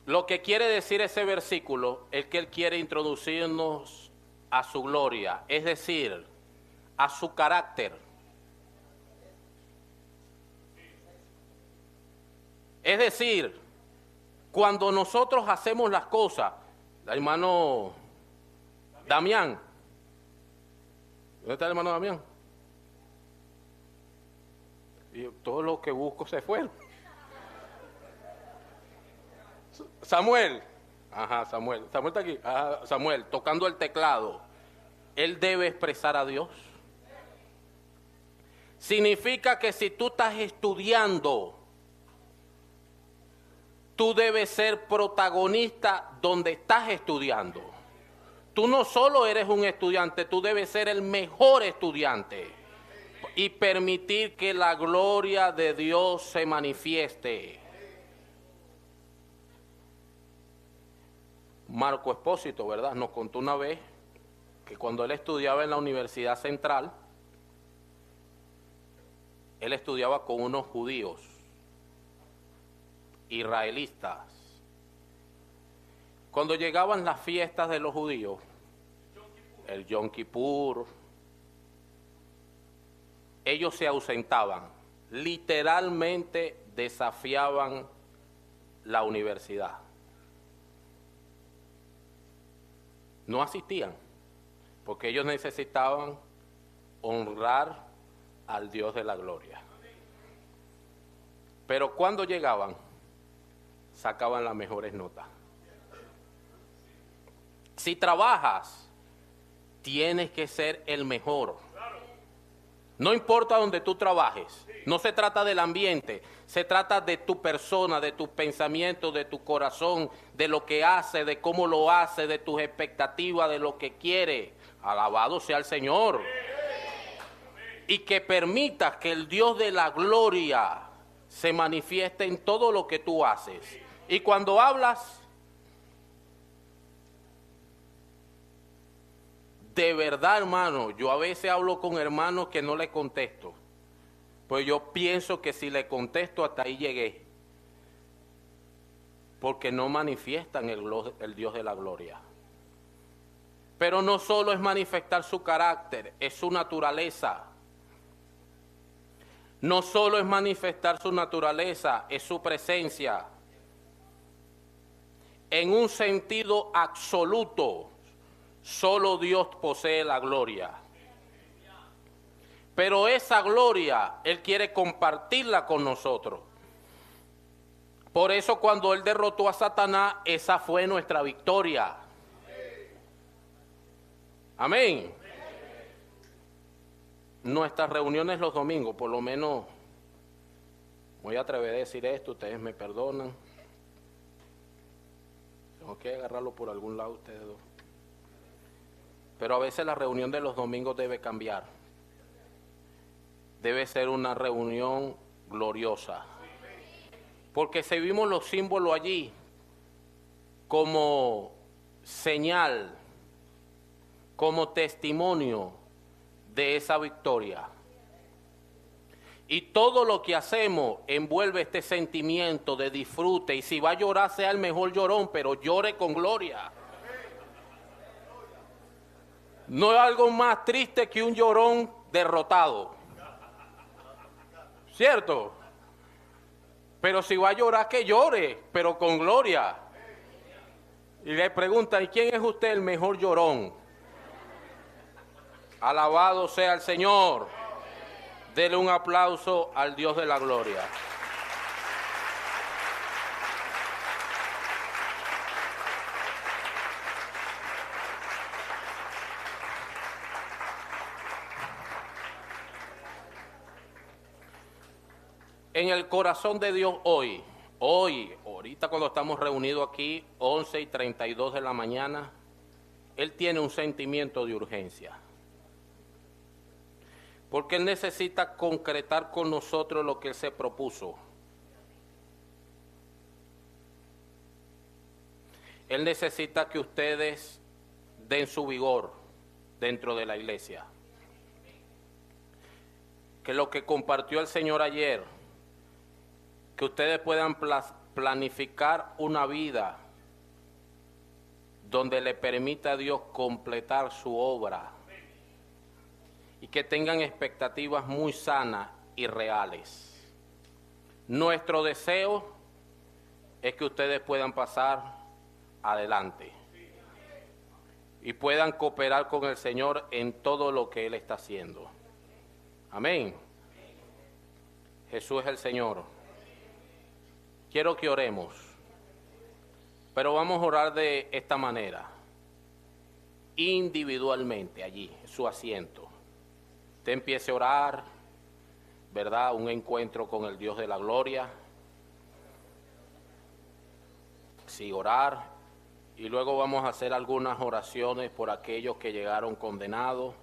Lo que quiere decir ese versículo es que Él quiere introducirnos a su gloria, es decir, a su carácter. Es decir, cuando nosotros hacemos las cosas, el hermano Damián, ¿dónde está el hermano Damián? Y todos los que busco se fueron. Samuel, ajá, Samuel está aquí, ajá, Samuel, tocando el teclado, él debe expresar a Dios. Significa que si tú estás estudiando, tú debes ser protagonista donde estás estudiando. Tú no solo eres un estudiante, tú debes ser el mejor estudiante y permitir que la gloria de Dios se manifieste. Marco Espósito, ¿verdad? Nos contó una vez que cuando él estudiaba en la Universidad Central, él estudiaba con unos judíos, israelitas. Cuando llegaban las fiestas de los judíos, el Yom Kippur, ellos se ausentaban, literalmente desafiaban la universidad. No asistían, porque ellos necesitaban honrar al Dios de la gloria. Pero cuando llegaban, sacaban las mejores notas. Si trabajas, tienes que ser el mejor. No importa donde tú trabajes, no se trata del ambiente, se trata de tu persona, de tus pensamientos, de tu corazón, de lo que hace, de cómo lo hace, de tus expectativas, de lo que quiere. Alabado sea el Señor. Y que permitas que el Dios de la gloria se manifieste en todo lo que tú haces. Y cuando hablas, de verdad, hermano, yo a veces hablo con hermanos que no le contesto. Pues yo pienso que si le contesto hasta ahí llegué. Porque no manifiestan el Dios de la gloria. Pero no solo es manifestar su carácter, es su naturaleza. No solo es manifestar su naturaleza, es su presencia. En un sentido absoluto, solo Dios posee la gloria. Pero esa gloria, Él quiere compartirla con nosotros. Por eso cuando Él derrotó a Satanás, esa fue nuestra victoria. Amén. Nuestras reuniones los domingos, por lo menos, voy a atrever a decir esto, ustedes me perdonan. Tengo que agarrarlo por algún lado ustedes dos. Pero a veces la reunión de los domingos debe cambiar. Debe ser una reunión gloriosa. Porque si vimos los símbolos allí como señal, como testimonio de esa victoria. Y todo lo que hacemos envuelve este sentimiento de disfrute. Y si va a llorar, sea el mejor llorón, pero llore con gloria. No hay algo más triste que un llorón derrotado. ¿Cierto? Pero si va a llorar, que llore, pero con gloria. Y le preguntan, ¿y quién es usted el mejor llorón? Alabado sea el Señor. Dele un aplauso al Dios de la gloria. En el corazón de Dios hoy, ahorita cuando estamos reunidos aquí, 11:32 de la mañana, Él tiene un sentimiento de urgencia. Porque Él necesita concretar con nosotros lo que Él se propuso. Él necesita que ustedes den su vigor dentro de la iglesia. Que lo que compartió el Señor ayer, que ustedes puedan planificar una vida donde le permita a Dios completar su obra y que tengan expectativas muy sanas y reales. Nuestro deseo es que ustedes puedan pasar adelante y puedan cooperar con el Señor en todo lo que Él está haciendo. Amén. Jesús es el Señor. Quiero que oremos, pero vamos a orar de esta manera, individualmente allí, en su asiento. Usted empiece a orar, ¿verdad? Un encuentro con el Dios de la gloria. Sí, orar. Y luego vamos a hacer algunas oraciones por aquellos que llegaron condenados.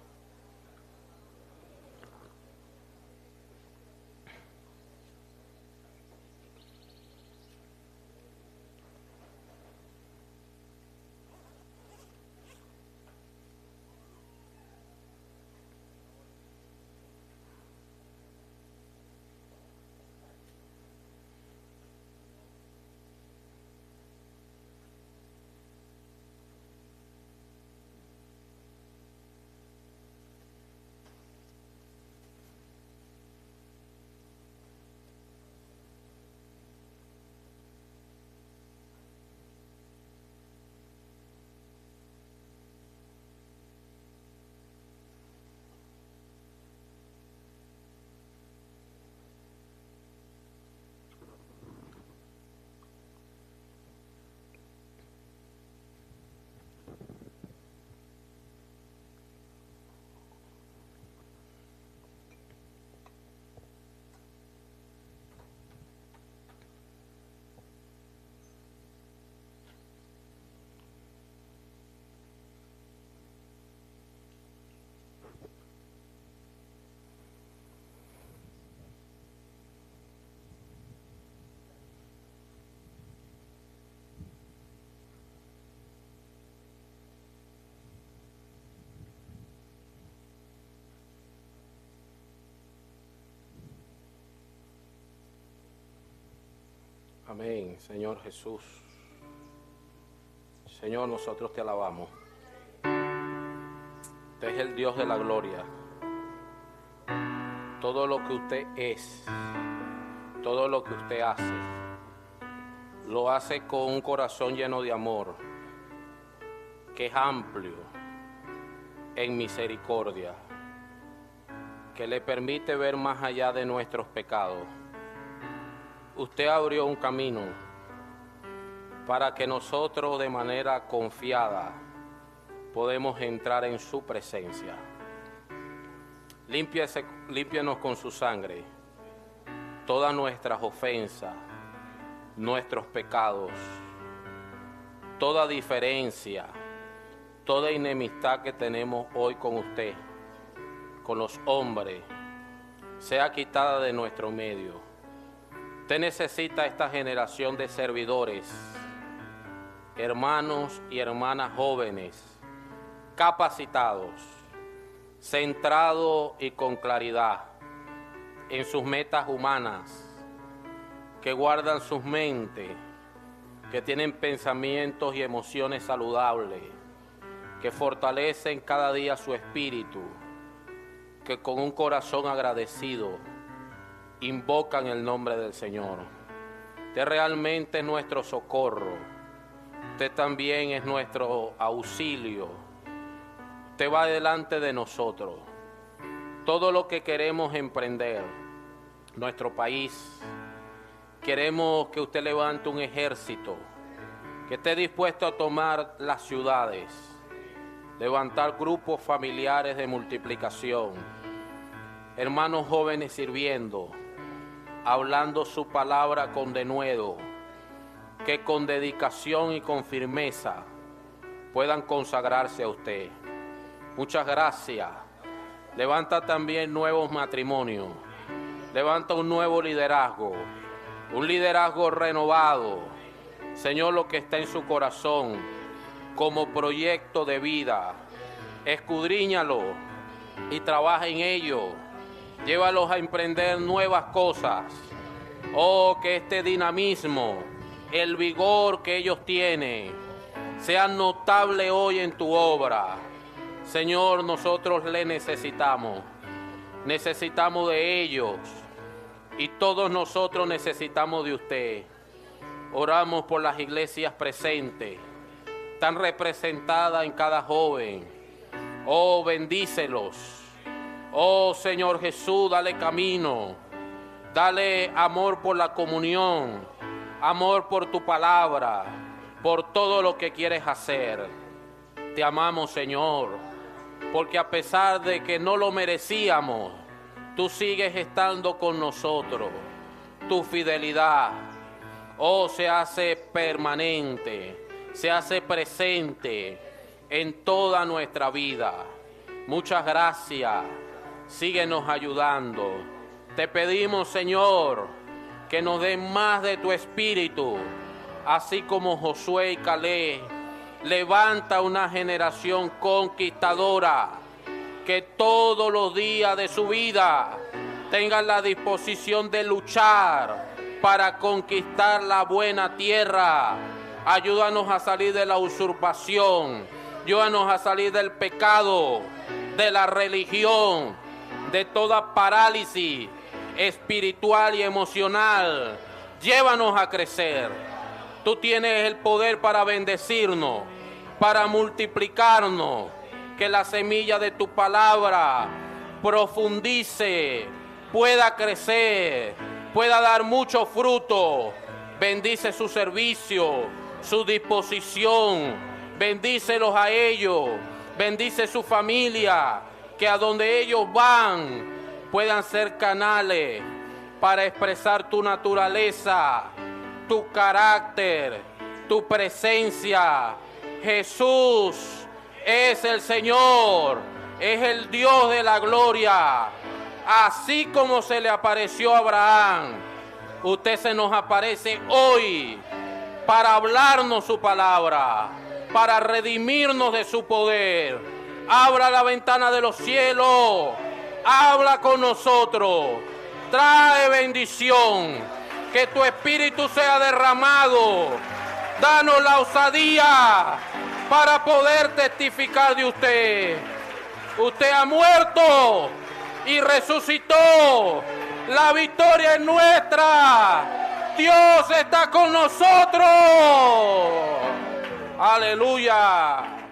Amén, Señor Jesús. Señor, nosotros te alabamos. Usted es el Dios de la gloria. Todo lo que usted es, todo lo que usted hace, lo hace con un corazón lleno de amor, que es amplio en misericordia, que le permite ver más allá de nuestros pecados. Usted abrió un camino para que nosotros de manera confiada podemos entrar en su presencia. Límpianos con su sangre todas nuestras ofensas, nuestros pecados, toda diferencia, toda enemistad que tenemos hoy con usted, con los hombres, sea quitada de nuestro medio. Usted necesita esta generación de servidores, hermanos y hermanas jóvenes, capacitados, centrados y con claridad en sus metas humanas, que guardan sus mentes, que tienen pensamientos y emociones saludables, que fortalecen cada día su espíritu, que con un corazón agradecido invocan el nombre del Señor. Usted realmente es nuestro socorro. Usted también es nuestro auxilio. Usted va delante de nosotros. Todo lo que queremos emprender, nuestro país, queremos que usted levante un ejército, que esté dispuesto a tomar las ciudades, levantar grupos familiares de multiplicación, hermanos jóvenes sirviendo, hablando su palabra con denuedo, que con dedicación y con firmeza puedan consagrarse a usted. Muchas gracias. Levanta también nuevos matrimonios, levanta un nuevo liderazgo, un liderazgo renovado. Señor, lo que está en su corazón como proyecto de vida, escudriñalo y trabaja en ello. Llévalos a emprender nuevas cosas. Oh, que este dinamismo, el vigor que ellos tienen, sea notable hoy en tu obra. Señor, nosotros le necesitamos de ellos y todos nosotros necesitamos de usted. Oramos por las iglesias presentes, tan representadas en cada joven. Oh, bendícelos. Oh, Señor Jesús, dale camino, dale amor por la comunión, amor por tu palabra, por todo lo que quieres hacer. Te amamos, Señor, porque a pesar de que no lo merecíamos, tú sigues estando con nosotros. Tu fidelidad, oh, se hace permanente, se hace presente en toda nuestra vida. Muchas gracias. Síguenos ayudando. Te pedimos, Señor, que nos den más de tu espíritu, así como Josué y Caleb. Levanta una generación conquistadora, que todos los días de su vida tengan la disposición de luchar para conquistar la buena tierra. Ayúdanos a salir de la usurpación, ayúdanos a salir del pecado, de la religión, de toda parálisis espiritual y emocional. Llévanos a crecer. Tú tienes el poder para bendecirnos, para multiplicarnos. Que la semilla de tu palabra profundice, pueda crecer, pueda dar mucho fruto. Bendice su servicio, su disposición. Bendícelos a ellos. Bendice su familia. Que a donde ellos van puedan ser canales para expresar tu naturaleza, tu carácter, tu presencia. Jesús es el Señor, es el Dios de la gloria. Así como se le apareció a Abraham, usted se nos aparece hoy para hablarnos su palabra, para redimirnos de su poder. Abra la ventana de los cielos, habla con nosotros, trae bendición, que tu espíritu sea derramado. Danos la osadía para poder testificar de usted. Usted ha muerto y resucitó. La victoria es nuestra. Dios está con nosotros. Aleluya.